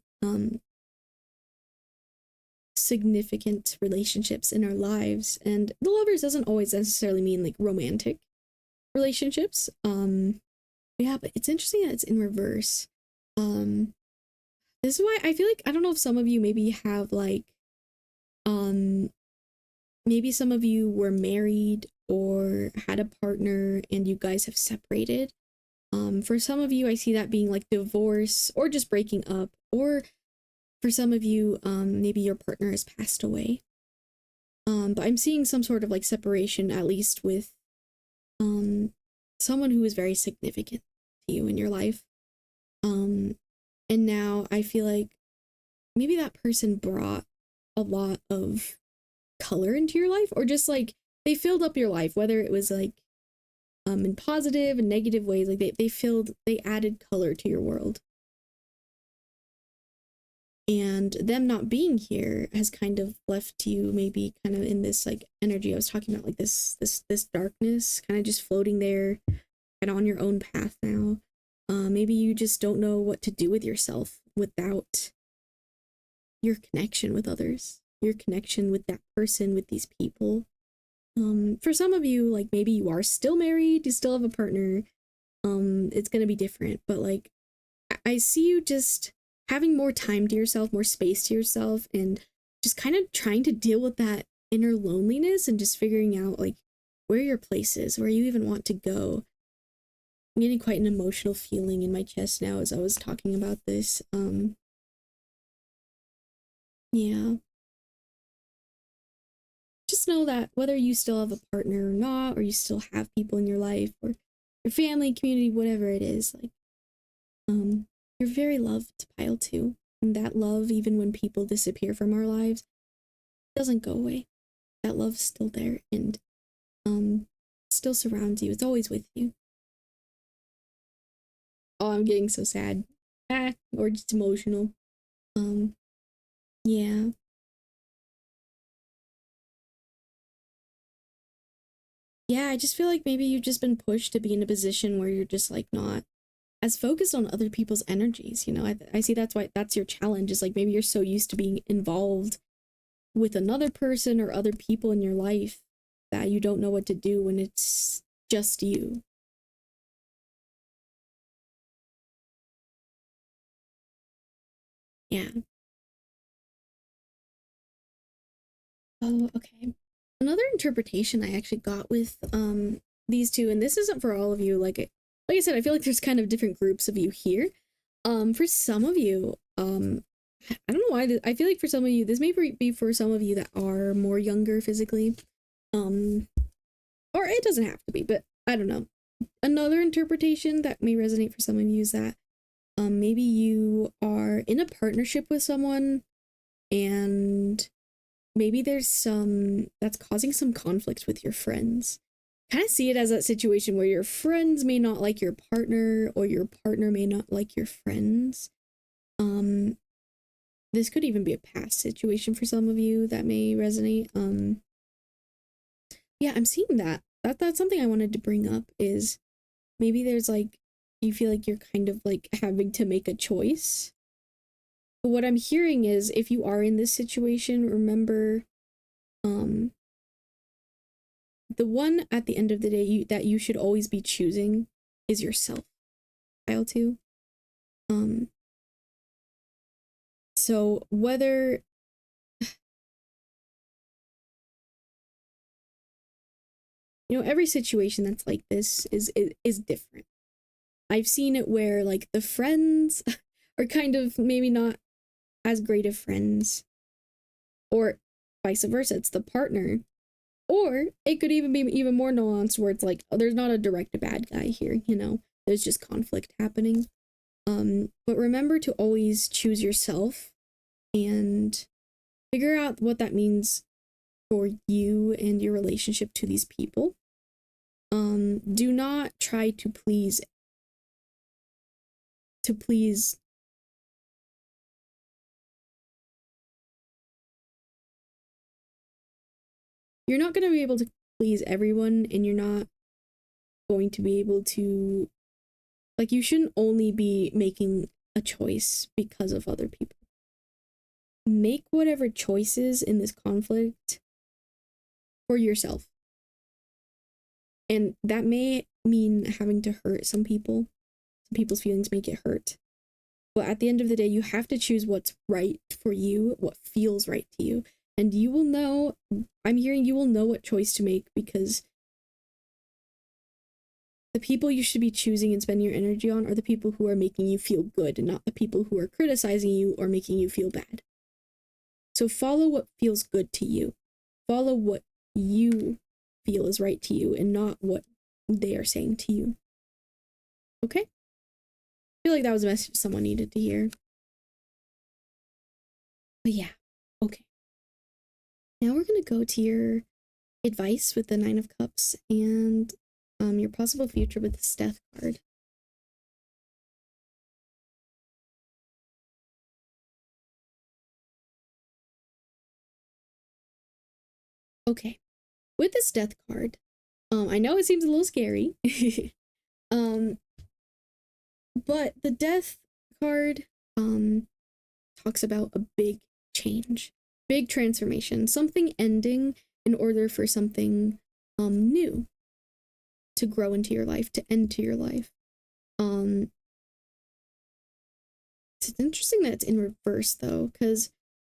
significant relationships in our lives, and the Lovers doesn't always necessarily mean like romantic relationships. Yeah, but it's interesting that it's in reverse. This is why I feel like, I don't know if some of you maybe have like maybe some of you were married or had a partner and you guys have separated. For some of you, I see that being like divorce or just breaking up, or for some of you, maybe your partner has passed away. But I'm seeing some sort of like separation, at least with someone who is very significant to you in your life. And now I feel like maybe that person brought a lot of color into your life, or just like they filled up your life, whether it was like in positive and negative ways. Like they added color to your world. And them not being here has kind of left you maybe kind of in this like energy I was talking about, like this darkness, kind of just floating there and on your own path now. Maybe you just don't know what to do with yourself without your connection with others, your connection with that person, with these people. For some of you, like maybe you are still married, you still have a partner. It's gonna be different, but like I see you just having more time to yourself, more space to yourself, and just kind of trying to deal with that inner loneliness and just figuring out like where your place is, where you even want to go. I'm getting quite an emotional feeling in my chest now as I was talking about this. Yeah. Just know that whether you still have a partner or not, or you still have people in your life, or your family, community, whatever it is, like, you're very loved, pile 2. And that love, even when people disappear from our lives, doesn't go away. That love's still there, and still surrounds you. It's always with you. Oh, I'm getting so sad. Or just emotional. Yeah. Yeah, I just feel like maybe you've just been pushed to be in a position where you're just like not as focused on other people's energies, you know. I see that's why that's your challenge, is like maybe you're so used to being involved with another person or other people in your life that you don't know what to do when it's just you. Yeah. Oh, okay. Another interpretation I actually got with these two, and this isn't for all of you, like I said, I feel like there's kind of different groups of you here. For some of you, I don't know why, I feel like for some of you, this may be for some of you that are more younger physically. Or it doesn't have to be, but I don't know. Another interpretation that may resonate for some of you is that maybe you are in a partnership with someone, and maybe there's some that's causing some conflict with your friends. Kind of see it as that situation where your friends may not like your partner, or your partner may not like your friends. And this could even be a past situation for some of you that may resonate. Yeah, I'm seeing that. That's something I wanted to bring up is maybe there's like, you feel like you're kind of like having to make a choice. But what I'm hearing is if you are in this situation, remember the one at the end of the day that you should always be choosing is yourself. Pile 2. So whether every situation that's like this is different. I've seen it where like the friends are kind of maybe not as great of friends, or vice versa, it's the partner. Or it could even be even more nuanced where it's like, oh, there's not a direct bad guy here, there's just conflict happening. But remember to always choose yourself and figure out what that means for you and your relationship to these people. Do not try to please you're not going to be able to please everyone, and you're not going to be able to, like, you shouldn't only be making a choice because of other people. Make whatever choices in this conflict for yourself. And that may mean having to hurt some people. Some people's feelings may get hurt. But at the end of the day, you have to choose what's right for you, what feels right to you. And you will know, I'm hearing you will know what choice to make, because the people you should be choosing and spending your energy on are the people who are making you feel good, and not the people who are criticizing you or making you feel bad. So follow what feels good to you. Follow what you feel is right to you and not what they are saying to you. Okay? I feel like that was a message someone needed to hear. But yeah, okay. Now we're going to go to your advice with the 9 of Cups and your possible future with this Death card. Okay, with this Death card, I know it seems a little scary, but the Death card talks about a big change, big transformation, something ending in order for something new to grow into your life, to end to your life. It's interesting that it's in reverse though, because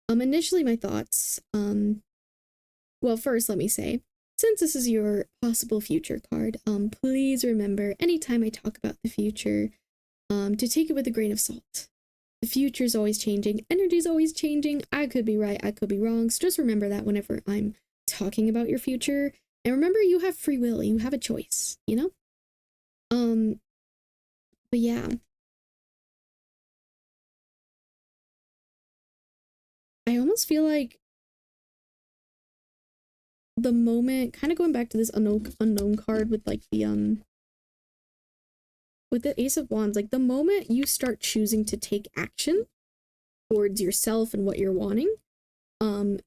initially my thoughts, well, first let me say, since this is your possible future card, please remember anytime I talk about the future, to take it with a grain of salt. The future is always changing, energy is always changing. I could be right, I could be wrong. So just remember that whenever I'm talking about your future. And remember, you have free will, you have a choice, But yeah. I almost feel like the moment, kind of going back to this unknown card with like the with the Ace of Wands, like the moment you start choosing to take action towards yourself and what you're wanting,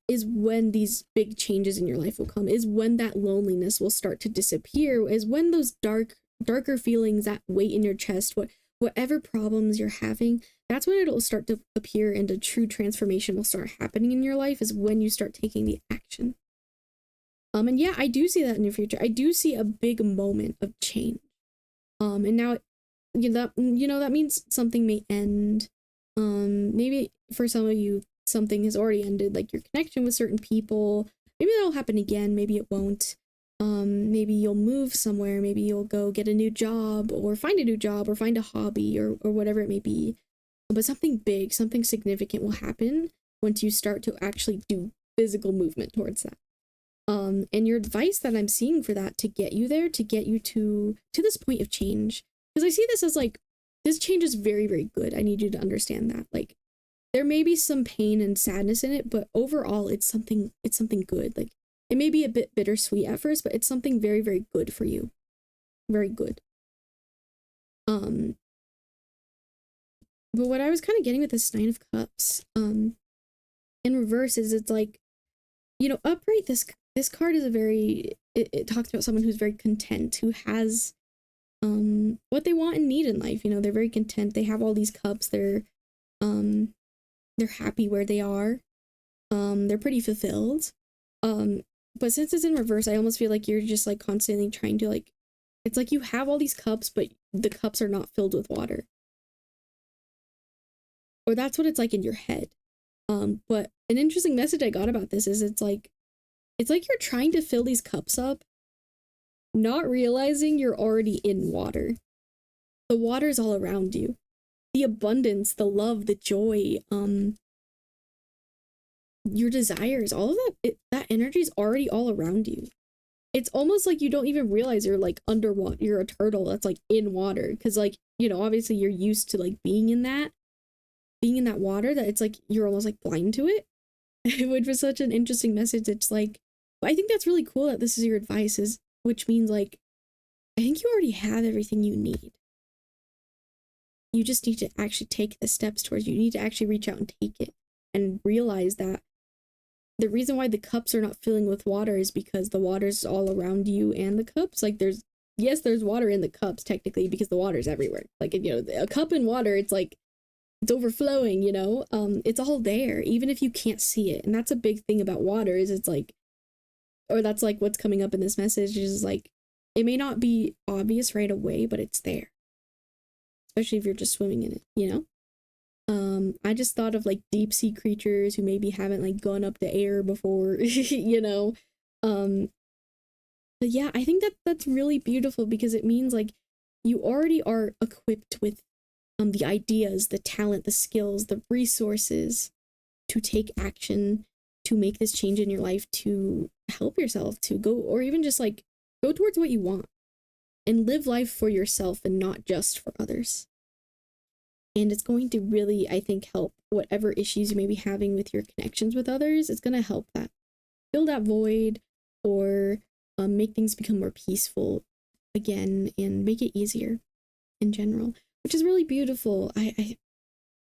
is when these big changes in your life will come, is when that loneliness will start to disappear, is when those darker feelings, that weight in your chest, whatever problems you're having, that's when it'll start to appear and a true transformation will start happening in your life, is when you start taking the action. And yeah, I do see that in your future. I do see a big moment of change. And now, that means something may end. Maybe for some of you, something has already ended, like your connection with certain people. Maybe that'll happen again, maybe it won't. Maybe you'll move somewhere, maybe you'll go get a new job, or find a new job, or find a hobby, or whatever it may be. But something big, something significant will happen once you start to actually do physical movement towards that. And your advice that I'm seeing for that, to get you there, to get you to this point of change, because I see this as like, this change is very, very good. I need you to understand that. Like, there may be some pain and sadness in it, but overall it's something good. Like, it may be a bit bittersweet at first, but it's something very, very good for you. Very good. But what I was kind of getting with this 9 of Cups, in reverse is it's like, you know, upright, this card is a very, it talks about someone who's very content, who has what they want and need in life. You know, they're very content, they have all these cups, they're happy where they are, they're pretty fulfilled. But since it's in reverse, I almost feel like you're just like constantly trying to like, it's like you have all these cups, but the cups are not filled with water. Or that's what it's like in your head. But an interesting message I got about this is it's like you're trying to fill these cups up, not realizing you're already in water. The water's all around you. The abundance, the love, the joy, your desires, all of that, that energy is already all around you. It's almost like you don't even realize you're like underwater, you're a turtle that's like in water. Because like, you know, obviously you're used to like being in that water, that it's like you're almost like blind to it. Which was such an interesting message. It's like, I think that's really cool that this is your advice, is which means like, I think you already have everything you need. You just need to actually take the steps towards, you need to actually reach out and take it and realize that the reason why the cups are not filling with water is because the water's all around you and the cups. Like there's water in the cups technically, because the water's everywhere. Like, you know, a cup in water, it's like, it's overflowing, you know, it's all there, even if you can't see it. And that's a big thing about water, is it's like, or that's like what's coming up in this message, is like, it may not be obvious right away, but it's there. Especially if you're just swimming in it, you know? I just thought of like deep sea creatures who maybe haven't like gone up the air before, you know? But yeah, I think that's really beautiful, because it means like you already are equipped with the ideas, the talent, the skills, the resources to take action, to make this change in your life, to help yourself, to go, or even just like go towards what you want and live life for yourself and not just for others. And it's going to really, I think, help whatever issues you may be having with your connections with others. It's going to help that, fill that void, or make things become more peaceful again, and make it easier in general, which is really beautiful.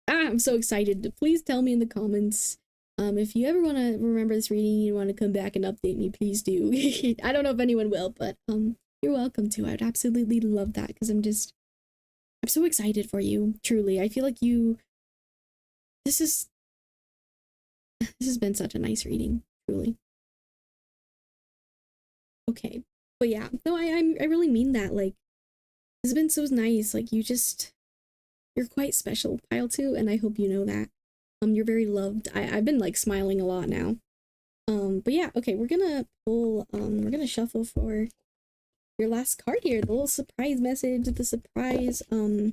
I'm so excited. Please tell me in the comments if you ever want to remember this reading, you want to come back and update me, please do. I don't know if anyone will, but you're welcome to. I'd absolutely love that, because I'm so excited for you, truly. I feel like this has been such a nice reading, truly. Okay, but yeah, no, I really mean that. Like, this has been so nice. Like, you're quite special, Pile 2, and I hope you know that. You're very loved. I've been like smiling a lot now. But yeah, okay, we're gonna pull, we're gonna shuffle for your last card here, the little surprise message, the surprise, little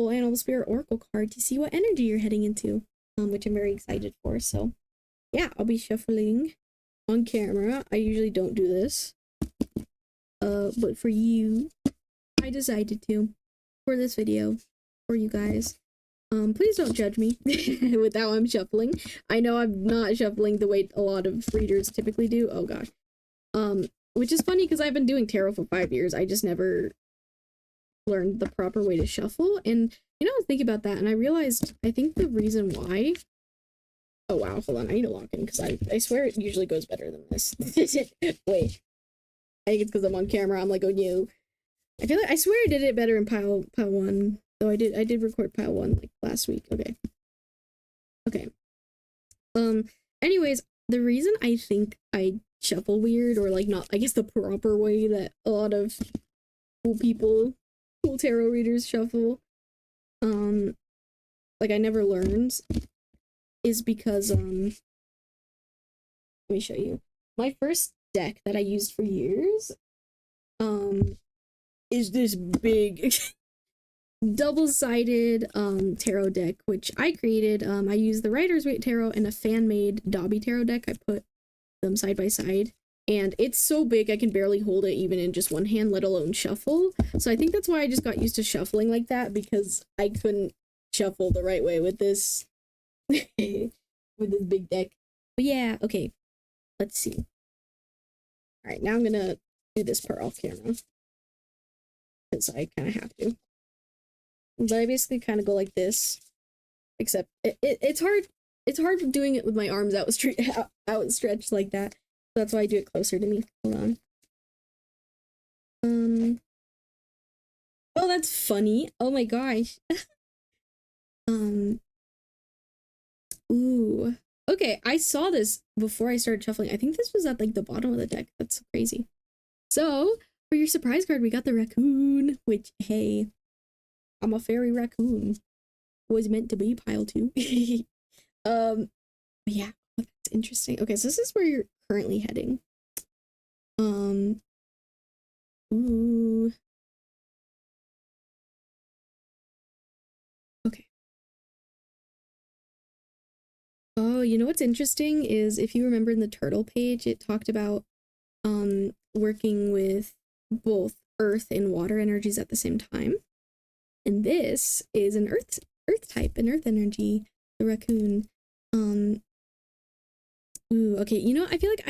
Animal Spirit Oracle card, to see what energy you're heading into, which I'm very excited for. So yeah, I'll be shuffling on camera. I usually don't do this, but for you, I decided to, for this video, for you guys. Please don't judge me with how I'm shuffling. I know I'm not shuffling the way a lot of readers typically do. Oh gosh. Which is funny, because I've been doing tarot for 5 years. I just never learned the proper way to shuffle. And, you know, I was thinking about that, and I realized, I think the reason why... Oh, wow, hold on, I need to lock in, because I swear it usually goes better than this. Wait. I think it's because I'm on camera. I'm like, oh, no. I feel like, I swear I did it better in pile 1. Though I did record pile 1, like, last week. Okay. Anyways, the reason I think I shuffle weird, or like not, I guess, the proper way that a lot of cool tarot readers shuffle, like I never learned, is because let me show you. My first deck that I used for years is this big double-sided tarot deck, which I created. I used the Writer's Waite tarot and a fan-made Dabi tarot deck. I put them side by side, and it's so big I can barely hold it even in just one hand, let alone shuffle. So I think that's why I just got used to shuffling like that, because I couldn't shuffle the right way with this with this big deck. But yeah, okay, let's see. All right, now I'm gonna do this part off camera, because I kind of have to. But I basically kind of go like this, except it's hard. it's hard doing it with my arms outstretched like that. That's why I do it closer to me. Hold on. Oh, that's funny. Oh my gosh. Ooh. Okay, I saw this before I started shuffling. I think this was at like the bottom of the deck. That's so crazy. So, for your surprise card, we got the raccoon, which, hey, I'm a fairy raccoon. Was meant to be pile 2. Yeah, that's interesting. Okay, so this is where you're currently heading. Ooh. Okay. Oh, you know what's interesting is if you remember in the turtle page, it talked about working with both earth and water energies at the same time. And this is an earth type, an earth energy, the raccoon. Ooh, okay, you know, I feel like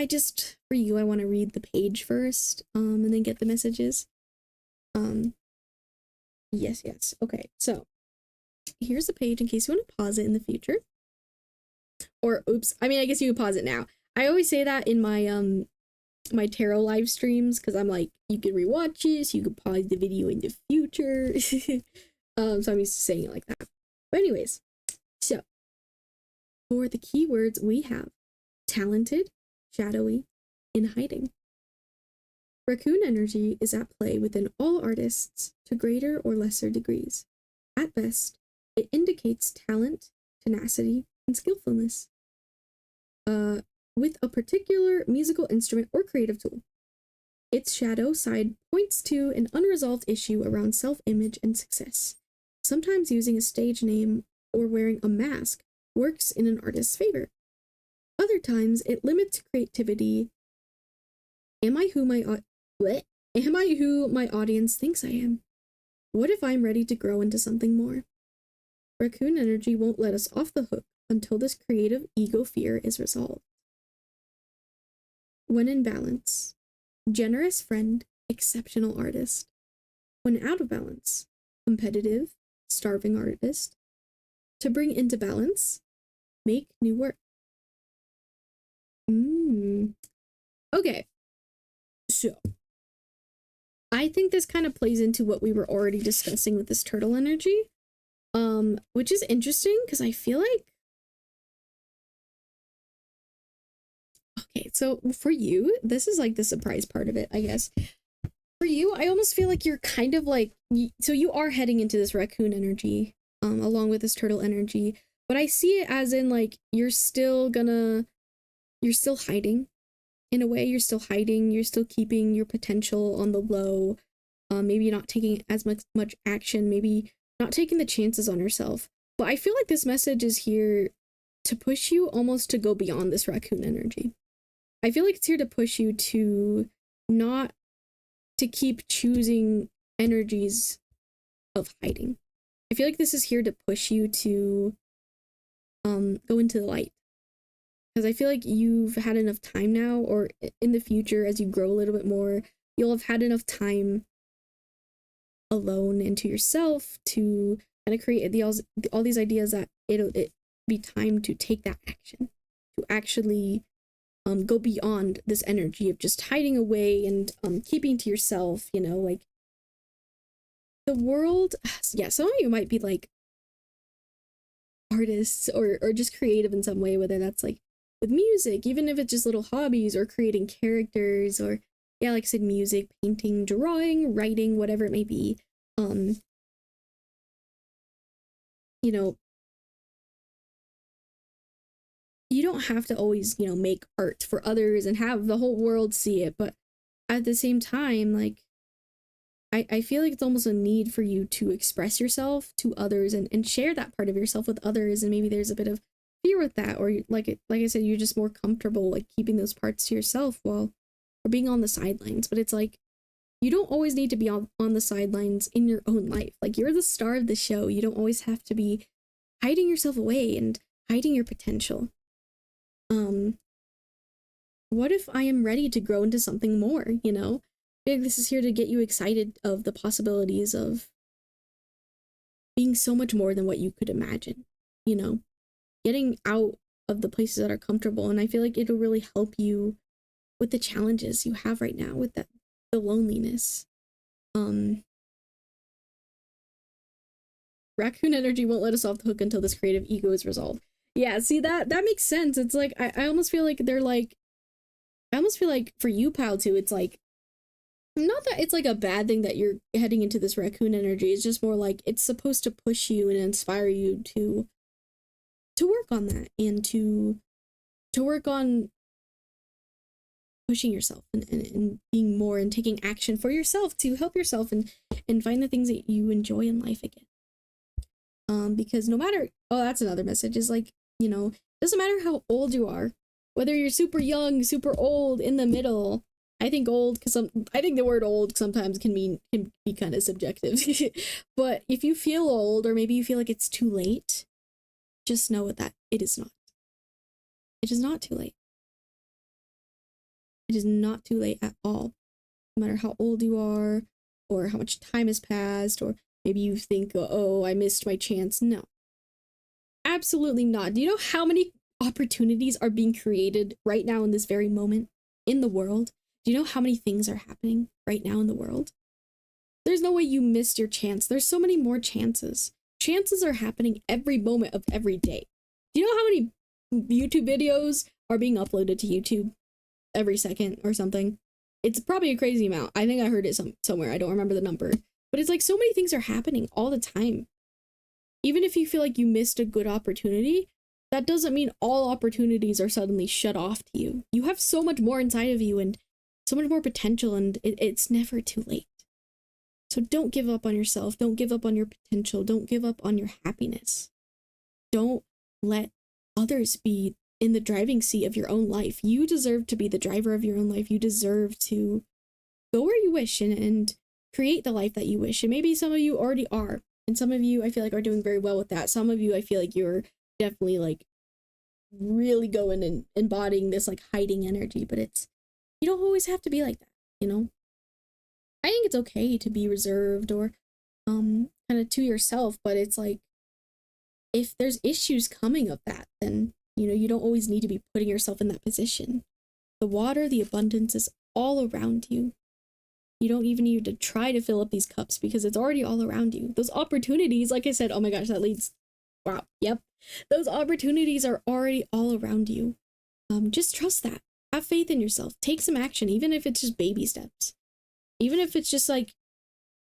for you, I want to read the page first, and then get the messages. Yes. Okay, so here's the page in case you want to pause it in the future. Or, oops, I mean, I guess you can pause it now. I always say that in my, my tarot live streams, because I'm like, you can rewatch this, you can pause the video in the future. So I'm used to saying it like that. But anyways, so for the keywords we have talented, shadowy, and hiding. Raccoon energy is at play within all artists to greater or lesser degrees. At best, it indicates talent, tenacity, and skillfulness. With a particular musical instrument or creative tool. Its shadow side points to an unresolved issue around self-image and success. Sometimes using a stage name or wearing a mask works in an artist's favor. Other times, it limits creativity. Am I who my audience thinks I am? What if I'm ready to grow into something more? Raccoon energy won't let us off the hook until this creative ego fear is resolved. When in balance, generous friend, exceptional artist. When out of balance, competitive, starving artist. To bring into balance, make new work. Okay, so I think this kind of plays into what we were already discussing with this turtle energy, which is interesting because I feel like, okay, so for you, this is like the surprise part of it, I guess. For you, I almost feel like you're kind of like, so you are heading into this raccoon energy, along with this turtle energy, but I see it as in like, you're still hiding. In a way, you're still hiding, you're still keeping your potential on the low, maybe not taking as much action, maybe not taking the chances on yourself. But I feel like this message is here to push you almost to go beyond this raccoon energy. I feel like it's here to push you to not to keep choosing energies of hiding. I feel like this is here to push you to go into the light. Because I feel like you've had enough time now, or in the future, as you grow a little bit more, you'll have had enough time alone into yourself to kind of create all these ideas that it be time to take that action, to actually go beyond this energy of just hiding away and keeping to yourself, you know, like the world. Yeah, some of you might be like artists or just creative in some way, whether that's like with music, even if it's just little hobbies or creating characters, or yeah, like I said, music, painting, drawing, writing, whatever it may be. You know, you don't have to always, you know, make art for others and have the whole world see it, but at the same time, like I feel like it's almost a need for you to express yourself to others and share that part of yourself with others, and maybe there's a bit of fear with that, or like I said, you're just more comfortable like keeping those parts to yourself or being on the sidelines. But it's like you don't always need to be on the sidelines in your own life. Like you're the star of the show. You don't always have to be hiding yourself away and hiding your potential. What if I am ready to grow into something more, you know? I think this is here to get you excited of the possibilities of being so much more than what you could imagine, you know? Getting out of the places that are comfortable, and I feel like it'll really help you with the challenges you have right now with the loneliness. Raccoon energy won't let us off the hook until this creative ego is resolved. Yeah, see, that makes sense. It's like I almost feel like they're like, I almost feel like for you, pal, too, it's like, not that it's like a bad thing that you're heading into this raccoon energy. It's just more like it's supposed to push you and inspire you to work on that, and to work on pushing yourself and being more, and taking action for yourself to help yourself and find the things that you enjoy in life again. Because no matter, oh, that's another message, is like, you know, doesn't matter how old you are, whether you're super young, super old, in the middle. I think old, because I think the word old sometimes can be kind of subjective. But if you feel old, or maybe you feel like it's too late, just know that it is not. It is not too late. It is not too late at all. No matter how old you are, or how much time has passed, or maybe you think, oh, I missed my chance. No. Absolutely not. Do you know how many opportunities are being created right now in this very moment in the world? Do you know how many things are happening right now in the world? There's no way you missed your chance. There's so many more chances. Chances are happening every moment of every day. Do you know how many YouTube videos are being uploaded to YouTube every second or something? It's probably a crazy amount. I think I heard it somewhere. I don't remember the number. But it's like so many things are happening all the time. Even if you feel like you missed a good opportunity, that doesn't mean all opportunities are suddenly shut off to you. You have so much more inside of you, and so much more potential, and it's never too late. So don't give up on yourself. Don't give up on your potential. Don't give up on your happiness. Don't let others be in the driving seat of your own life. You deserve to be the driver of your own life. You deserve to go where you wish and create the life that you wish. And maybe some of you already are. And some of you, I feel like, are doing very well with that. Some of you, I feel like you're definitely like really going and embodying this like hiding energy. But you don't always have to be like that, you know? I think it's okay to be reserved or kind of to yourself, but it's like, if there's issues coming of that, then, you know, you don't always need to be putting yourself in that position. The water, the abundance is all around you. You don't even need to try to fill up these cups because it's already all around you. Those opportunities, like I said, oh my gosh, that leads, wow, yep. Those opportunities are already all around you. Just trust that. Have faith in yourself. Take some action, even if it's just baby steps. Even if it's just like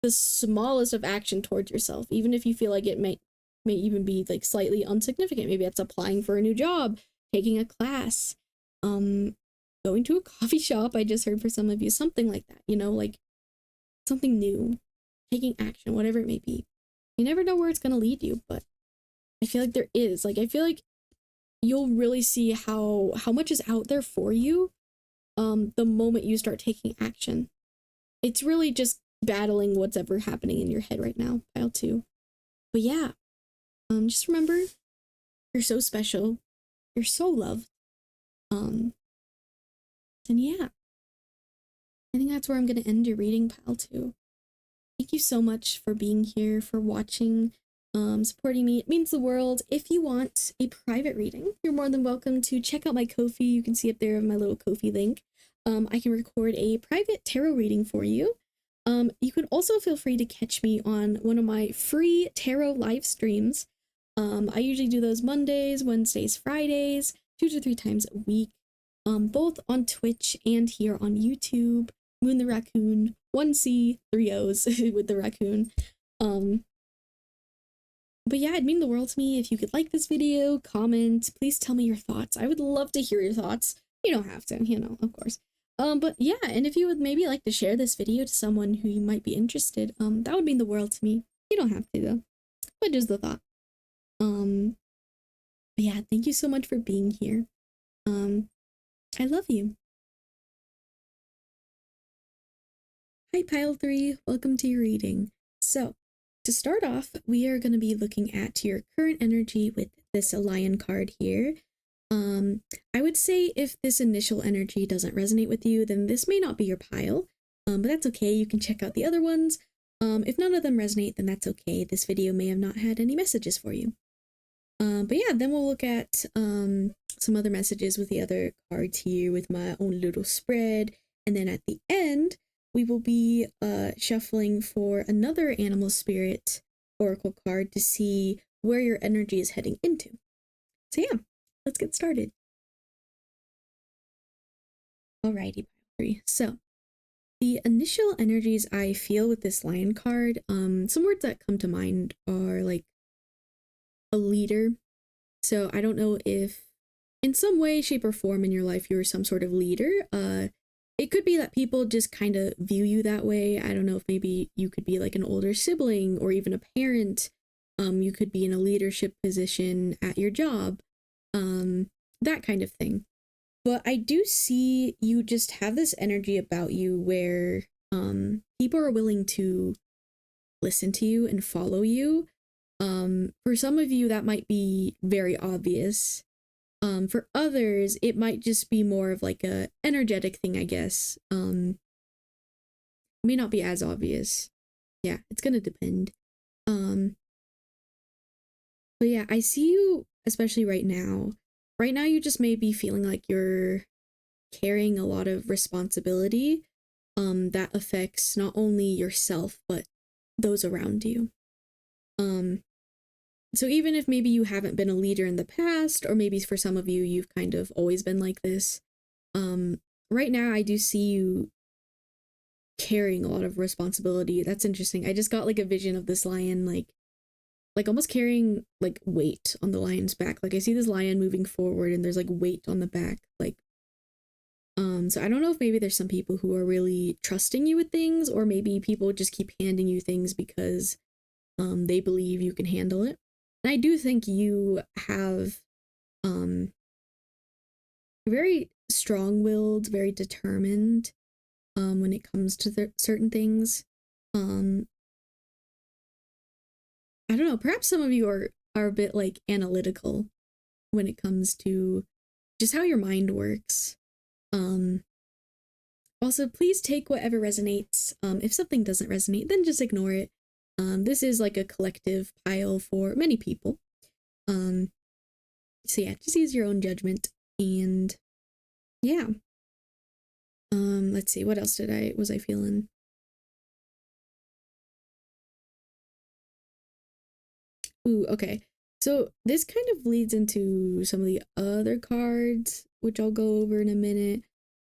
the smallest of action towards yourself. Even if you feel like it may even be like slightly insignificant. Maybe it's applying for a new job, taking a class, going to a coffee shop. I just heard for some of you, something like that, you know, like something new, taking action, whatever it may be. You never know where it's going to lead you, but I feel like there is. Like, I feel like you'll really see how much is out there for you the moment you start taking action. It's really just battling what's ever happening in your head right now, pile 2. But yeah, just remember, you're so special, you're so loved. And yeah, I think that's where I'm going to end your reading, pile 2. Thank you so much for being here, for watching, supporting me. It means the world. If you want a private reading, you're more than welcome to check out my Ko-fi. You can see up there my little Ko-fi link. I can record a private tarot reading for you. You can also feel free to catch me on one of my free tarot live streams. I usually do those Mondays, Wednesdays, Fridays, 2 to 3 times a week, both on Twitch and here on YouTube. Moon the Raccoon, 1C, 3 O's with the raccoon. But yeah, it'd mean the world to me if you could like this video, comment, please tell me your thoughts. I would love to hear your thoughts. You don't have to, you know, of course. But yeah, and if you would maybe like to share this video to someone who you might be interested, that would mean the world to me. You don't have to though, but just the thought. But yeah, thank you so much for being here. I love you. Hi Pile 3, welcome to your reading. So, to start off, we are going to be looking at your current energy with this lion card here. I would say if this initial energy doesn't resonate with you, then this may not be your pile, but that's okay. You can check out the other ones. If none of them resonate, then that's okay. This video may have not had any messages for you. But yeah, then we'll look at some other messages with the other cards here with my own little spread. And then at the end, we will be shuffling for another animal spirit oracle card to see where your energy is heading into. So yeah, let's get started. Alrighty, so the initial energies I feel with this lion card, some words that come to mind are like a leader. So I don't know if in some way, shape, or form in your life you're some sort of leader. It could be that people just kind of view you that way. I don't know if maybe you could be like an older sibling or even a parent. You could be in a leadership position at your job, that kind of thing. But I do see you just have this energy about you where people are willing to listen to you and follow you. For some of you, that might be very obvious. For others, it might just be more of like a energetic thing, I guess. May not be as obvious. Yeah, it's gonna depend. But yeah, I see you, especially right now. Right now, you just may be feeling like you're carrying a lot of responsibility that affects not only yourself, but those around you. So even if maybe you haven't been a leader in the past, or maybe for some of you, you've kind of always been like this, right now I do see you carrying a lot of responsibility. That's interesting. I just got like a vision of this lion, like almost carrying like weight on the lion's back. Like I see this lion moving forward and there's like weight on the back. Like, so I don't know if maybe there's some people who are really trusting you with things, or maybe people just keep handing you things because they believe you can handle it. And I do think you have very strong-willed, very determined when it comes to certain things. I don't know, perhaps some of you are a bit like analytical when it comes to just how your mind works. Also, please take whatever resonates. If something doesn't resonate, then just ignore it. This is like a collective pile for many people. So yeah, just use your own judgment. And yeah. Let's see, what else was I feeling? Ooh, okay. So this kind of leads into some of the other cards, which I'll go over in a minute.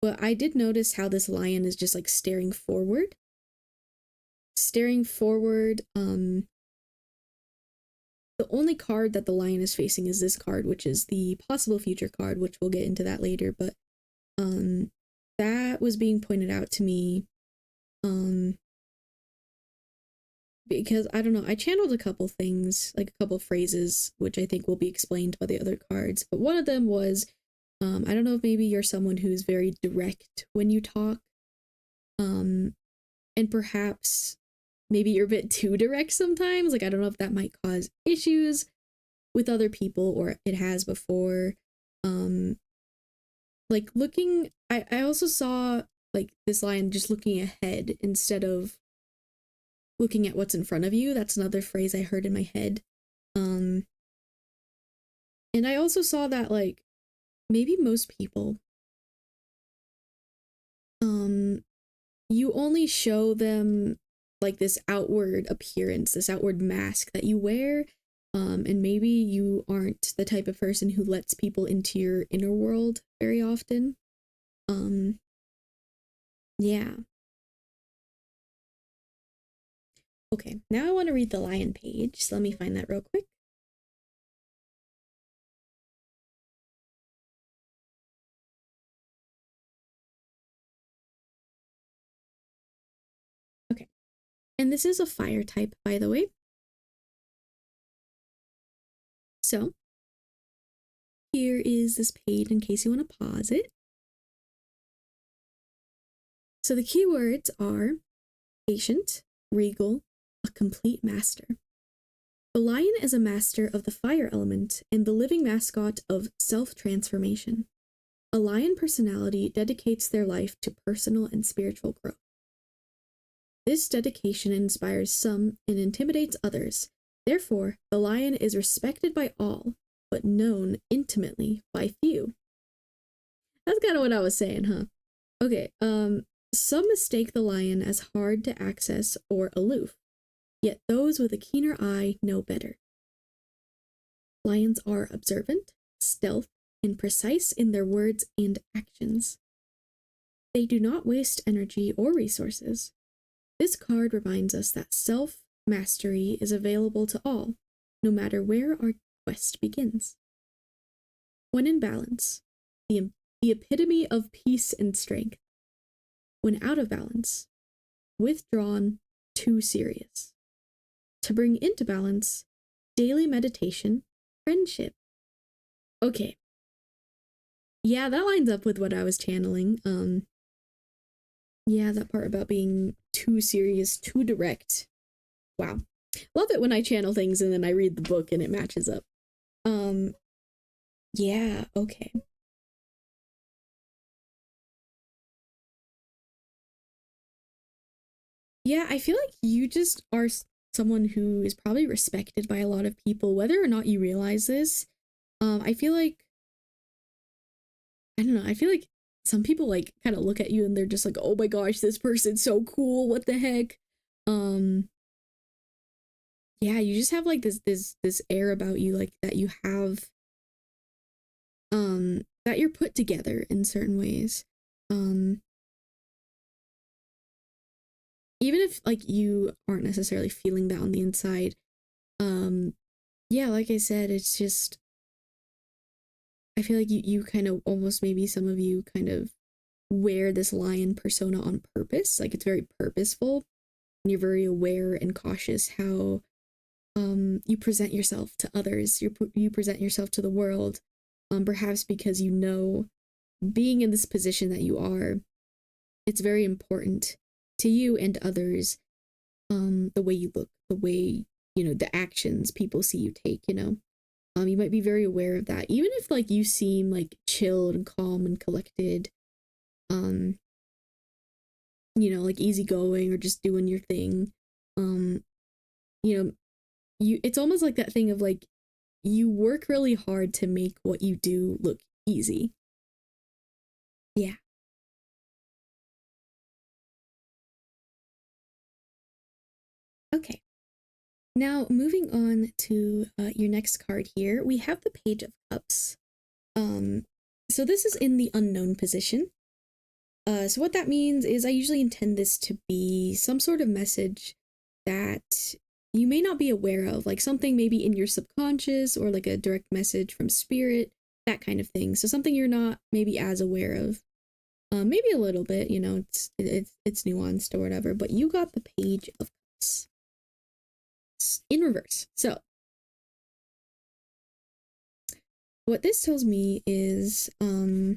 But I did notice how this lion is just like staring forward. Staring forward. The only card that the lion is facing is this card, which is the possible future card, which we'll get into that later. But that was being pointed out to me. Because I don't know, I channeled a couple things, like a couple phrases, which I think will be explained by the other cards. But one of them was, I don't know if maybe you're someone who's very direct when you talk. And perhaps maybe you're a bit too direct sometimes. Like, I don't know if that might cause issues with other people, or it has before. Like looking, I also saw like this lion just looking ahead instead of looking at what's in front of you. That's another phrase I heard in my head. And I also saw that like maybe most people, you only show them like this outward appearance, this outward mask that you wear. And maybe you aren't the type of person who lets people into your inner world very often. Yeah. Okay, now I want to read the lion page, so let me find that real quick. Okay, and this is a fire type, by the way. So, here is this page in case you want to pause it. So the keywords are patient, regal, a complete master. The lion is a master of the fire element and the living mascot of self-transformation. A lion personality dedicates their life to personal and spiritual growth. This dedication inspires some and intimidates others. Therefore, the lion is respected by all, but known intimately by few. That's kind of what I was saying, huh? Okay, some mistake the lion as hard to access or aloof, yet those with a keener eye know better. Lions are observant, stealth, and precise in their words and actions. They do not waste energy or resources. This card reminds us that self-mastery is available to all, no matter where our quest begins. When in balance, the epitome of peace and strength. When out of balance, withdrawn, too serious. To bring into balance, daily meditation, friendship. Okay. Yeah, that lines up with what I was channeling. Yeah, that part about being too serious, too direct. Wow. Love it when I channel things and then I read the book and it matches up. Yeah, okay. Yeah, I feel like you just are someone who is probably respected by a lot of people, whether or not you realize this. I feel like, I don't know, I feel like some people like kind of look at you and they're just like, oh my gosh, this person's so cool, what the heck? Yeah, you just have like this air about you, like that you have, that you're put together in certain ways. Even if like you aren't necessarily feeling that on the inside, yeah, like I said, it's just, I feel like you kind of almost, maybe some of you kind of wear this lion persona on purpose. Like it's very purposeful and you're very aware and cautious how you present yourself to others. You present yourself to the world, perhaps because you know, being in this position that you are, it's very important to you and others, the way you look, the way, you know, the actions people see you take, you know. You might be very aware of that, even if like you seem like chilled and calm and collected, you know, like easygoing or just doing your thing. You know, it's almost like that thing of like, you work really hard to make what you do look easy. Yeah. Okay. Now, moving on to your next card here, we have the Page of Cups. So this is in the unknown position. So what that means is I usually intend this to be some sort of message that you may not be aware of, like something maybe in your subconscious or like a direct message from spirit, that kind of thing. So something you're not maybe as aware of. Maybe a little bit, you know, it's nuanced or whatever, but you got the Page of Cups in reverse. So what this tells me is I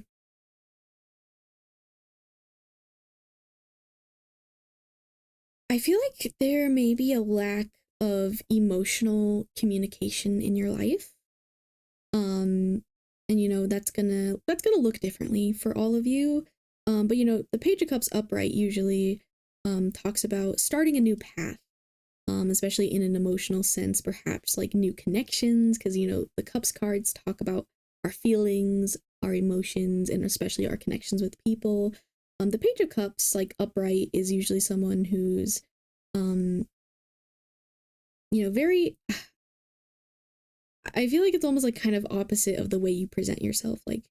feel like there may be a lack of emotional communication in your life. And you know, that's gonna look differently for all of you. But you know, the Page of Cups upright usually talks about starting a new path. Especially in an emotional sense, perhaps like new connections, because you know, the Cups cards talk about our feelings, our emotions, and especially our connections with people. The Page of Cups, like upright, is usually someone who's, you know, very, I feel like it's almost like kind of opposite of the way you present yourself, like,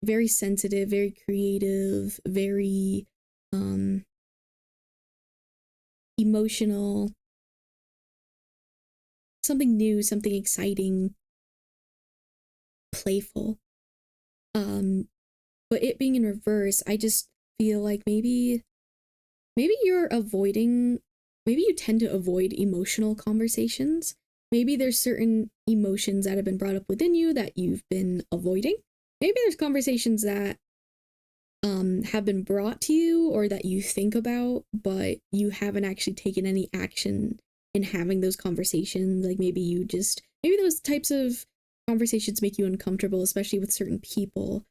very sensitive, very creative, very, emotional, something new, something exciting, playful. But it being in reverse, I just feel like maybe you're avoiding, maybe you tend to avoid emotional conversations. Maybe there's certain emotions that have been brought up within you that you've been avoiding. Maybe there's conversations that have been brought to you or that you think about, but you haven't actually taken any action in having those conversations. Like maybe those types of conversations make you uncomfortable, especially with certain people.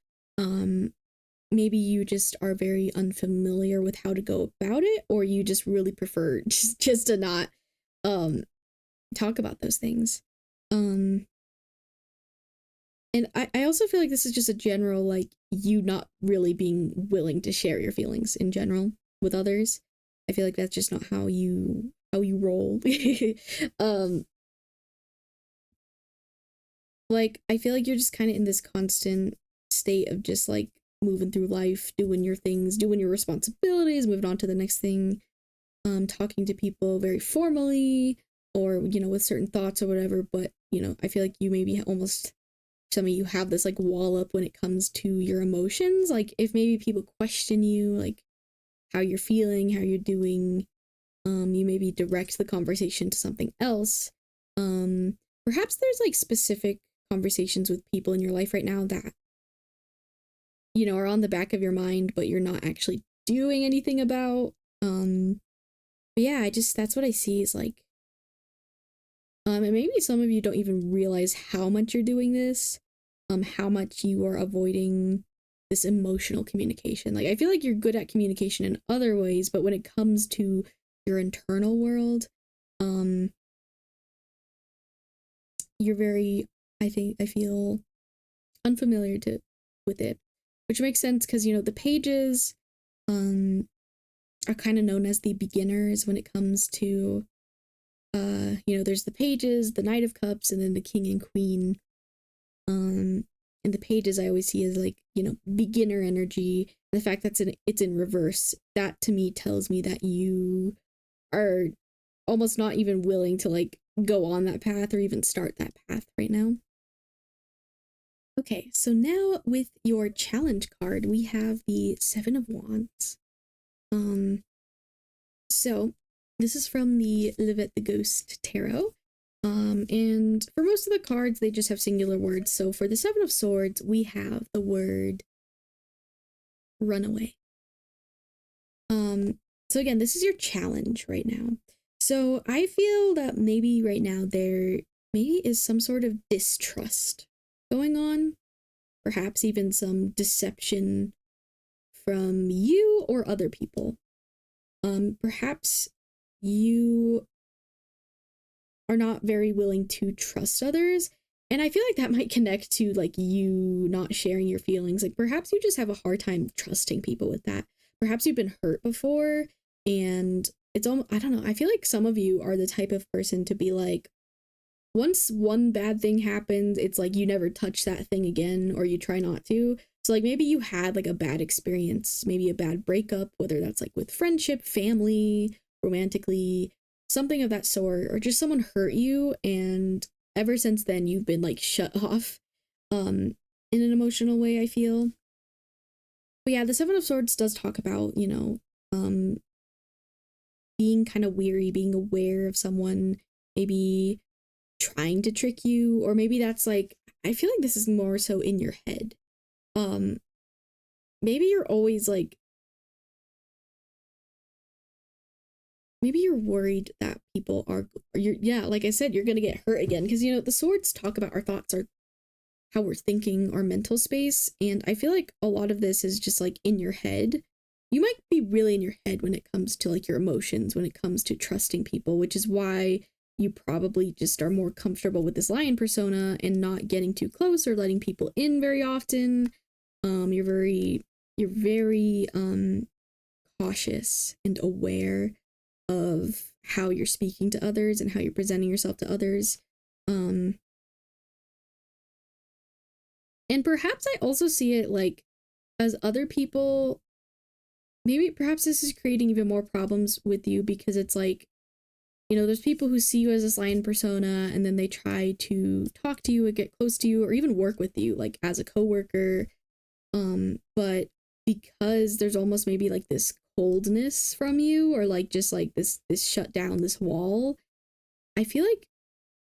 Maybe you just are very unfamiliar with how to go about it, or you just really prefer just to not talk about those things. And I also feel like this is just a general, like, you not really being willing to share your feelings in general with others. I feel like that's just not how you roll. um like, I feel like you're just kind of in this constant state of just like moving through life, doing your things, doing your responsibilities, moving on to the next thing, talking to people very formally, or with certain thoughts or whatever. But I feel like you maybe almost, some of you have this like wall up when it comes to your emotions. Like, if maybe people question you, like how you're feeling, how you're doing, you maybe direct the conversation to something else. Perhaps there's like specific conversations with people in your life right now that are on the back of your mind, but you're not actually doing anything about. But yeah, that's what I see is like, and maybe some of you don't even realize how much you're doing this, how much you are avoiding this emotional communication. Like, I feel like you're good at communication in other ways, but when it comes to your internal world, you're very, I feel unfamiliar with it, which makes sense because the pages are kind of known as the beginners when it comes to there's the pages, the Knight of Cups, and then the King and Queen. And the pages I always see as like, beginner energy. The fact that it's in reverse, that to me tells me that you are almost not even willing to like go on that path or even start that path right now. Okay, so now with your challenge card, we have the Seven of Wands. So this is from the Livett the Ghost Tarot. And for most of the cards, they just have singular words. So for the Seven of Swords, we have the word runaway. So again, this is your challenge right now. So I feel that maybe right now there maybe is some sort of distrust going on, perhaps even some deception from you or other people. Perhaps you are not very willing to trust others. And I feel like that might connect to like you not sharing your feelings. Like, perhaps you just have a hard time trusting people with that. Perhaps you've been hurt before, and it's almost, I don't know. I feel like some of you are the type of person to be like, once one bad thing happens, it's like you never touch that thing again, or you try not to. So like, maybe you had like a bad experience, maybe a bad breakup, whether that's like with friendship, family, romantically, something of that sort, or just someone hurt you, and ever since then you've been like shut off in an emotional way, I feel. But yeah, the Seven of Swords does talk about, being kind of weary, being aware of someone maybe trying to trick you, or maybe that's like, I feel like this is more so in your head. Maybe you're always like, maybe you're worried that people yeah, like I said, you're gonna get hurt again, because the swords talk about our thoughts, or how we're thinking, our mental space, and I feel like a lot of this is just like in your head. You might be really in your head when it comes to like your emotions, when it comes to trusting people, which is why you probably just are more comfortable with this lion persona and not getting too close or letting people in very often. You're very cautious and aware of how you're speaking to others and how you're presenting yourself to others. And perhaps I also see it like, as other people, maybe perhaps this is creating even more problems with you, because it's like, there's people who see you as this lion persona, and then they try to talk to you or get close to you or even work with you like as a coworker. But because there's almost maybe like this coldness from you, or like just like this shut down, this wall, I feel like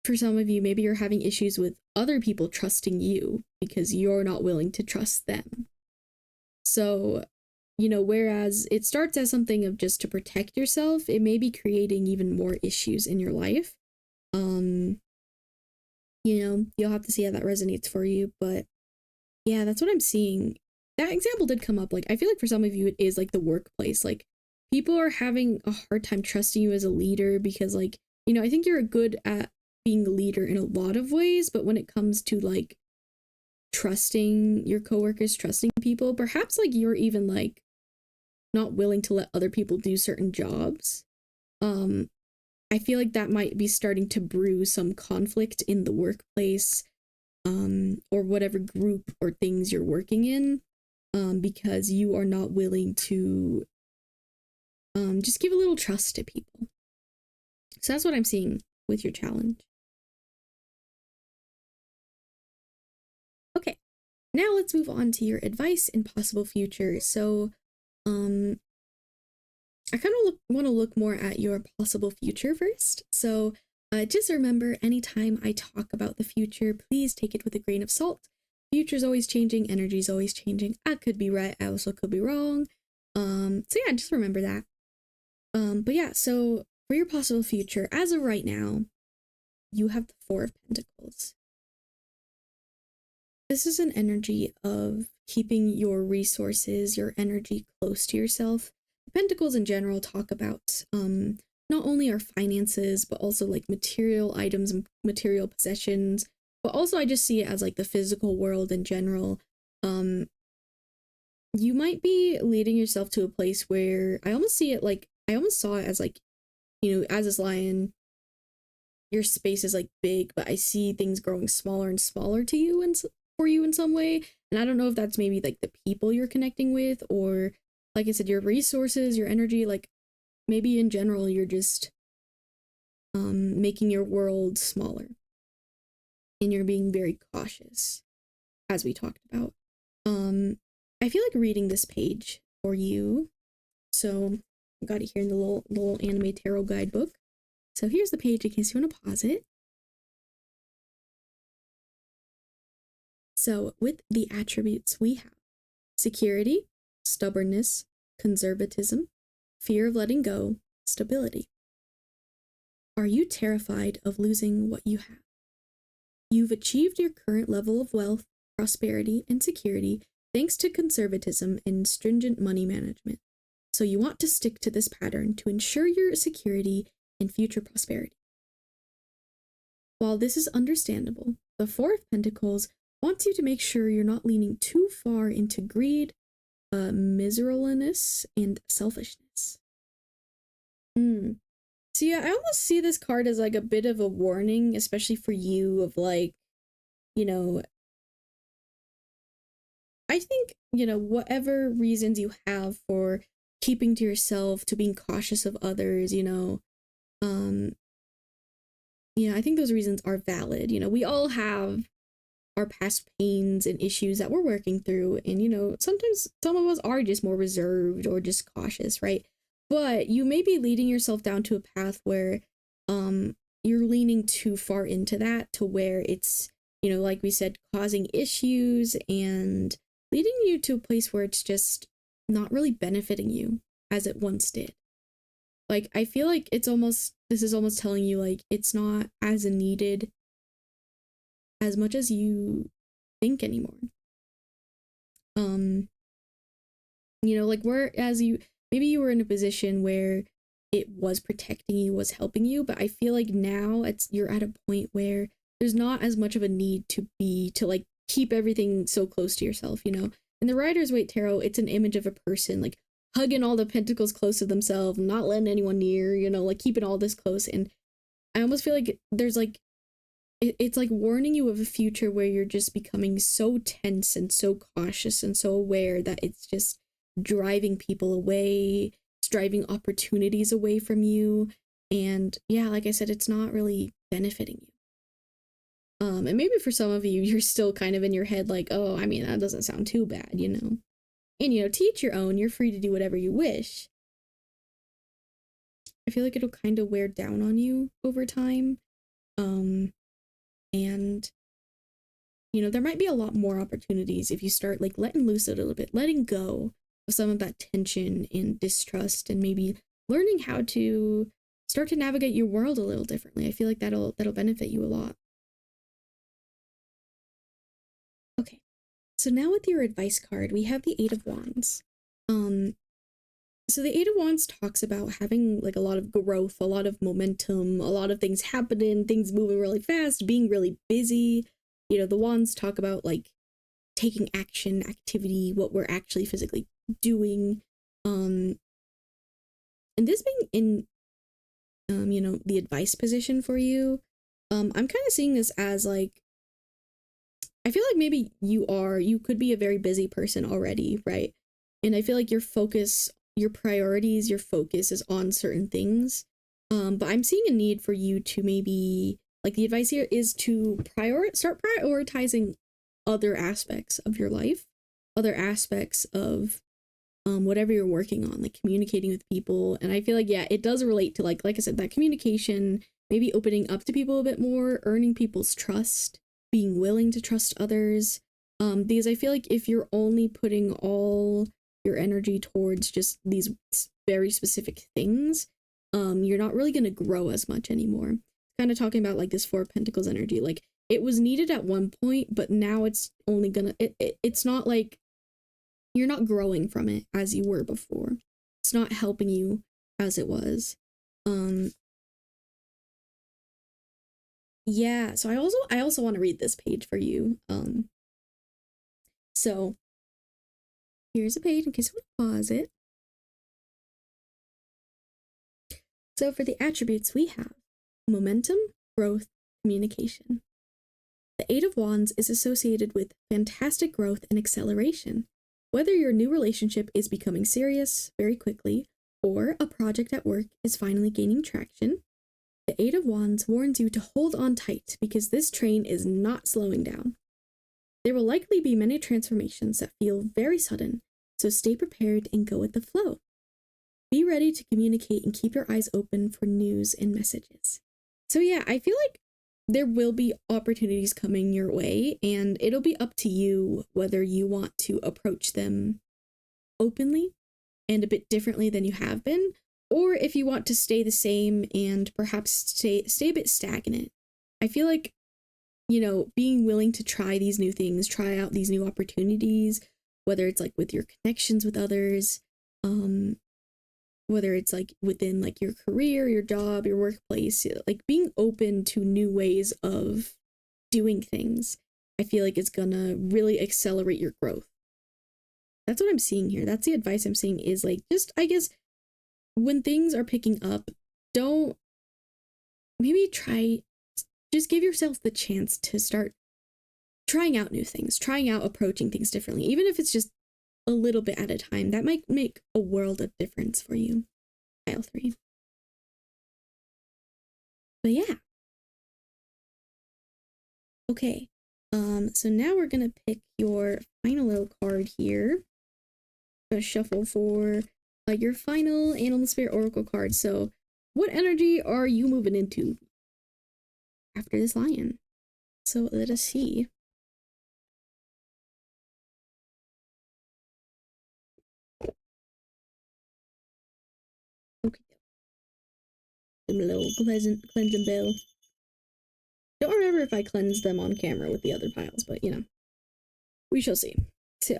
for some of you, maybe you're having issues with other people trusting you because you're not willing to trust them. So, whereas it starts as something of just to protect yourself, it may be creating even more issues in your life. You'll have to see how that resonates for you, but yeah, that's what I'm seeing. That example did come up. Like, I feel like for some of you, it is like the workplace. Like, people are having a hard time trusting you as a leader because, like, I think you're good at being a leader in a lot of ways, but when it comes to like trusting your coworkers, trusting people, perhaps like you're even like not willing to let other people do certain jobs. I feel like that might be starting to brew some conflict in the workplace, or whatever group or things you're working in, because you are not willing to just give a little trust to people. So that's what I'm seeing with your challenge. Okay, now let's move on to your advice and possible future. So, I kind of want to look more at your possible future first. So, just remember, anytime I talk about the future, please take it with a grain of salt. Future's always changing, energy's always changing. I could be right, I also could be wrong. So yeah, just remember that. But yeah, so for your possible future, as of right now, you have the Four of Pentacles. This is an energy of keeping your resources, your energy close to yourself. The Pentacles in general talk about not only our finances, but also like material items and material possessions. But also I just see it as like the physical world in general. You might be leading yourself to a place where I almost see it like, I almost saw it as like, you know, as this lion, your space is like big, but I see things growing smaller and smaller to you and for you in some way. And I don't know if that's maybe like the people you're connecting with, or like I said, your resources, your energy, like maybe in general, you're just making your world smaller and you're being very cautious, as we talked about. I feel like reading this page for you. So I got it here in the little anime tarot guidebook. So here's the page in case you want to pause it. So with the attributes we have security, stubbornness, conservatism, fear of letting go, stability. Are you terrified of losing what you have? You've achieved your current level of wealth, prosperity, and security thanks to conservatism and stringent money management. So you want to stick to this pattern to ensure your security and future prosperity. While this is understandable, the Four of Pentacles wants you to make sure you're not leaning too far into greed, miserableness, and selfishness. So yeah, I almost see this card as like a bit of a warning, especially for you, of like, you know, I think, you know, whatever reasons you have for keeping to yourself, to being cautious of others, I think those reasons are valid. You know, we all have our past pains and issues that we're working through, and sometimes some of us are just more reserved or just cautious, right? But you may be leading yourself down to a path where you're leaning too far into that, to where it's, like we said, causing issues and leading you to a place where it's just not really benefiting you as it once did. Like, I feel like this is almost telling you, like, it's not as needed as much as you think anymore. Like, whereas maybe you were in a position where it was protecting you, was helping you, but I feel like now you're at a point where there's not as much of a need to like keep everything so close to yourself, In the Rider's-Waite Tarot, it's an image of a person like hugging all the pentacles close to themselves, not letting anyone near, like keeping all this close. And I almost feel like there's like, it's like warning you of a future where you're just becoming so tense and so cautious and so aware that it's just driving people away, it's driving opportunities away from you. And yeah, like I said, it's not really benefiting you. And maybe for some of you, you're still kind of in your head like, oh, I mean, that doesn't sound too bad, And, to each your own, you're free to do whatever you wish. I feel like it'll kind of wear down on you over time. And, there might be a lot more opportunities if you start like letting loose a little bit, letting go of some of that tension and distrust, and maybe learning how to start to navigate your world a little differently. I feel like that'll benefit you a lot. Okay, so now with your advice card, we have the Eight of Wands. So the Eight of Wands talks about having like a lot of growth, a lot of momentum, a lot of things happening, things moving really fast, being really busy. You know, the Wands talk about like taking action, activity, what we're actually physically doing. And this being in you know, the advice position for you, I'm kind of seeing this as like, I feel like maybe you could be a very busy person already, right? And I feel like your focus, your priorities, your focus is on certain things. But I'm seeing a need for you to maybe, like, the advice here is to start prioritizing other aspects of your life, other aspects of whatever you're working on, like communicating with people. And I feel like, yeah, it does relate to like I said, that communication, maybe opening up to people a bit more, earning people's trust, being willing to trust others. Because I feel like if you're only putting all your energy towards just these very specific things, you're not really going to grow as much anymore. Kind of talking about like this Four of Pentacles energy, like it was needed at one point, but now it's only gonna, it's not like you're not growing from it as you were before. It's not helping you as it was. Yeah, so I also want to read this page for you. So here's a page in case you want to pause it. So for the attributes we have momentum, growth, communication. The Eight of Wands is associated with fantastic growth and acceleration. Whether your new relationship is becoming serious very quickly or a project at work is finally gaining traction, the Eight of Wands warns you to hold on tight because this train is not slowing down. There will likely be many transformations that feel very sudden, so stay prepared and go with the flow. Be ready to communicate and keep your eyes open for news and messages. So yeah, I feel like there will be opportunities coming your way, and it'll be up to you whether you want to approach them openly and a bit differently than you have been, or if you want to stay the same and perhaps stay a bit stagnant. I feel like, you know, being willing to try these new things, try out these new opportunities, whether it's like with your connections with others, whether it's like within like your career, your job, your workplace, like being open to new ways of doing things, I feel like it's gonna really accelerate your growth. That's what I'm seeing here. That's the advice I'm seeing, is like, just, I guess, when things are picking up, don't, maybe try, just give yourself the chance to start trying out new things, trying out approaching things differently, even if it's just a little bit at a time. That might make a world of difference for you. Pile 3. But yeah. Okay. So now we're gonna pick your final little card here. I'm gonna shuffle for your final Animal Spirit Oracle card. So what energy are you moving into after this lion? So let us see. Okay. Give them a little cleansing bell. Don't remember if I cleansed them on camera with the other piles, but you know, we shall see. So.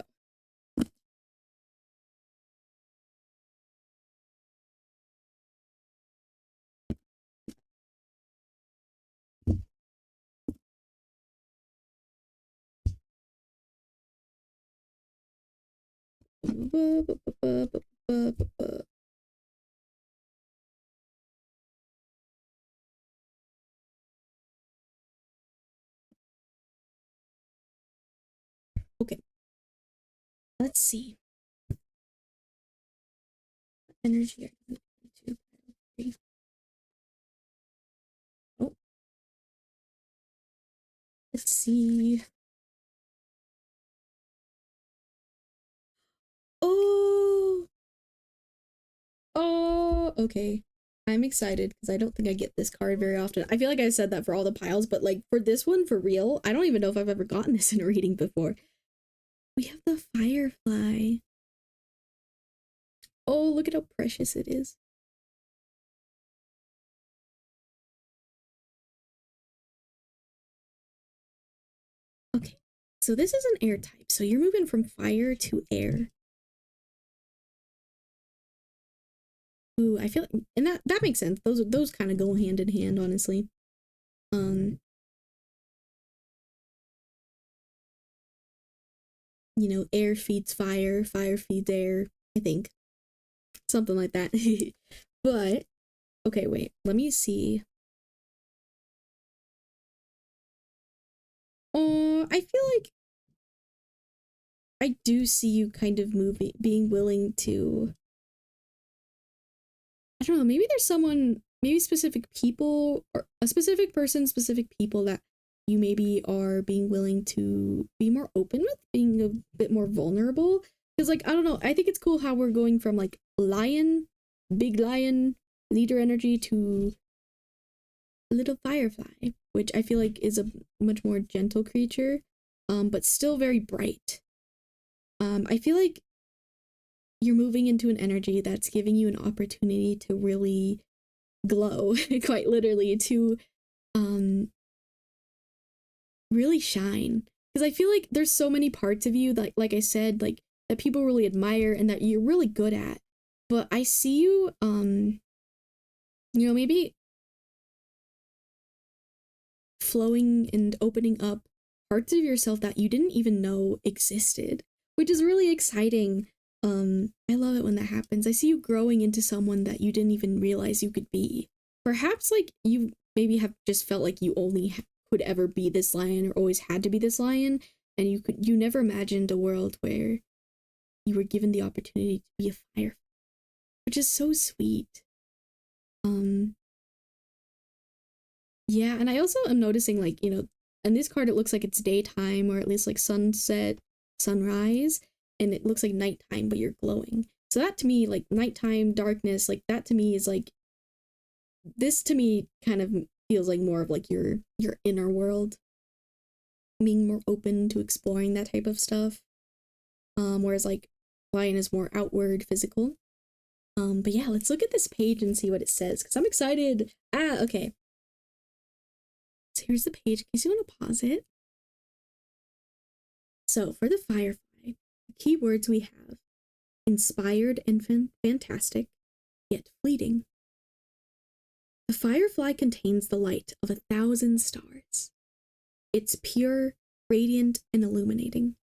Okay. Let's see. Energy. Oh. Let's see. Oh. Oh, okay. I'm excited because I don't think I get this card very often. I feel like I said that for all the piles, but like for this one, for real, I don't even know if I've ever gotten this in a reading before. We have the Firefly. Oh, look at how precious it is. Okay, so this is an air type. So you're moving from fire to air. Ooh, I feel like, and that makes sense. Those kind of go hand in hand, honestly. You know, air feeds fire, fire feeds air, I think. Something like that. But, okay, wait, let me see. Oh, I feel like I do see you kind of being willing to, I don't know, maybe there's someone, maybe specific people, or a specific person, specific people that you maybe are being willing to be more open with, being a bit more vulnerable. Because, like, I don't know, I think it's cool how we're going from, like, lion, big lion, leader energy to little firefly, which I feel like is a much more gentle creature, but still very bright. I feel like you're moving into an energy that's giving you an opportunity to really glow, quite literally, to really shine. Because I feel like there's so many parts of you that, like I said, like that people really admire and that you're really good at. But I see you, you know, maybe flowing and opening up parts of yourself that you didn't even know existed, which is really exciting. I love it when that happens. I see you growing into someone that you didn't even realize you could be. Perhaps like you maybe have just felt like you only could ever be this lion or always had to be this lion, and you never imagined a world where you were given the opportunity to be a firefly, which is so sweet. Yeah, and I also am noticing, like, you know, in this card it looks like it's daytime, or at least like sunset, sunrise, and it looks like nighttime, but you're glowing. So that to me, like nighttime, darkness, like that to me is like, this to me kind of feels like more of like your inner world, being more open to exploring that type of stuff. Whereas like lion is more outward, physical. But yeah, let's look at this page and see what it says, because I'm excited. Okay. So here's the page in case you want to pause it. So for the firefly, the key words we have: inspired and fantastic, yet fleeting. The firefly contains the light of 1,000 stars. It's pure, radiant, and illuminating.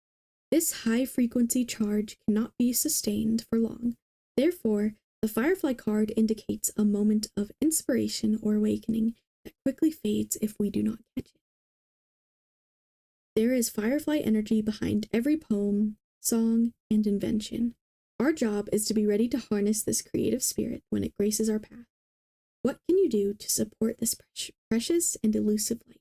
This high-frequency charge cannot be sustained for long. Therefore, the firefly card indicates a moment of inspiration or awakening that quickly fades if we do not catch it. There is firefly energy behind every poem, song, and invention. Our job is to be ready to harness this creative spirit when it graces our path. What can you do to support this precious and elusive light?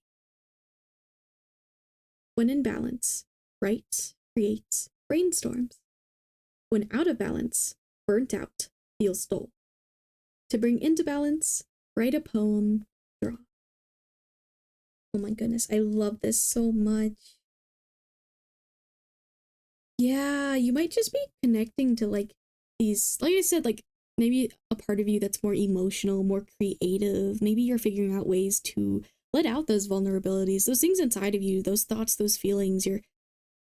When in balance, writes, creates, brainstorms. When out of balance, burnt out, feels dull. To bring into balance, write a poem, draw. Oh my goodness, I love this so much. Yeah, you might just be connecting to like these, like I said, like maybe a part of you that's more emotional, more creative. Maybe you're figuring out ways to let out those vulnerabilities, those things inside of you, those thoughts, those feelings.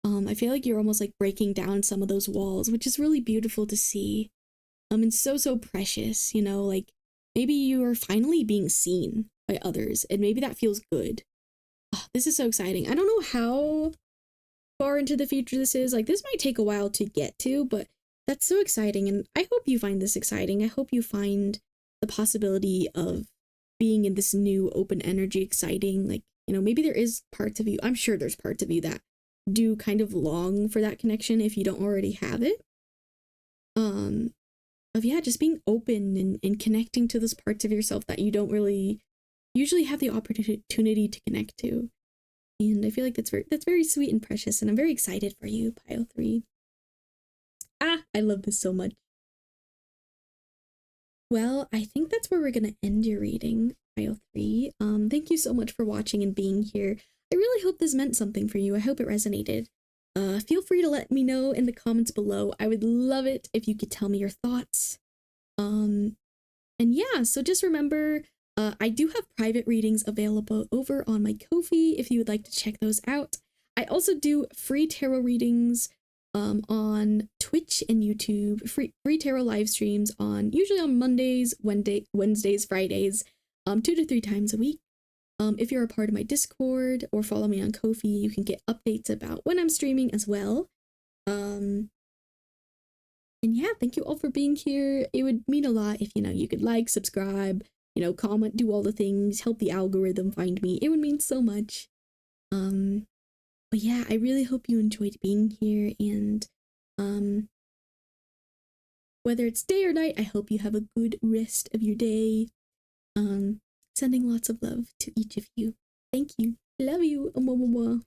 I feel like you're almost like breaking down some of those walls, which is really beautiful to see. And so precious, you know, like maybe you are finally being seen by others, and maybe that feels good. Oh, this is so exciting. I don't know how far into the future this is. Like, this might take a while to get to, but that's so exciting, and I hope you find this exciting. I hope you find the possibility of being in this new open energy exciting. Like, you know, maybe there is parts of you, I'm sure there's parts of you that do kind of long for that connection if you don't already have it. Of yeah, just being open and connecting to those parts of yourself that you don't really usually have the opportunity to connect to. And I feel like that's very sweet and precious, and I'm very excited for you, Pile 3. I love this so much. Well, I think that's where we're gonna end your reading, Pile 3. Thank you so much for watching and being here. I really hope this meant something for you. I hope it resonated. Feel free to let me know in the comments below. I would love it if you could tell me your thoughts. And yeah, so just remember, I do have private readings available over on my Ko-fi if you would like to check those out. I also do free tarot readings on Twitch and YouTube, free tarot live streams on usually on Mondays, Wednesdays, Fridays, 2 to 3 times a week. If you're a part of my Discord or follow me on Ko-fi, you can get updates about when I'm streaming as well. And yeah, thank you all for being here. It would mean a lot if, you could like, subscribe, comment, do all the things, help the algorithm find me. It would mean so much. But yeah, I really hope you enjoyed being here, and whether it's day or night, I hope you have a good rest of your day. Sending lots of love to each of you. Thank you. Love you. Mwah, mwah, mwah.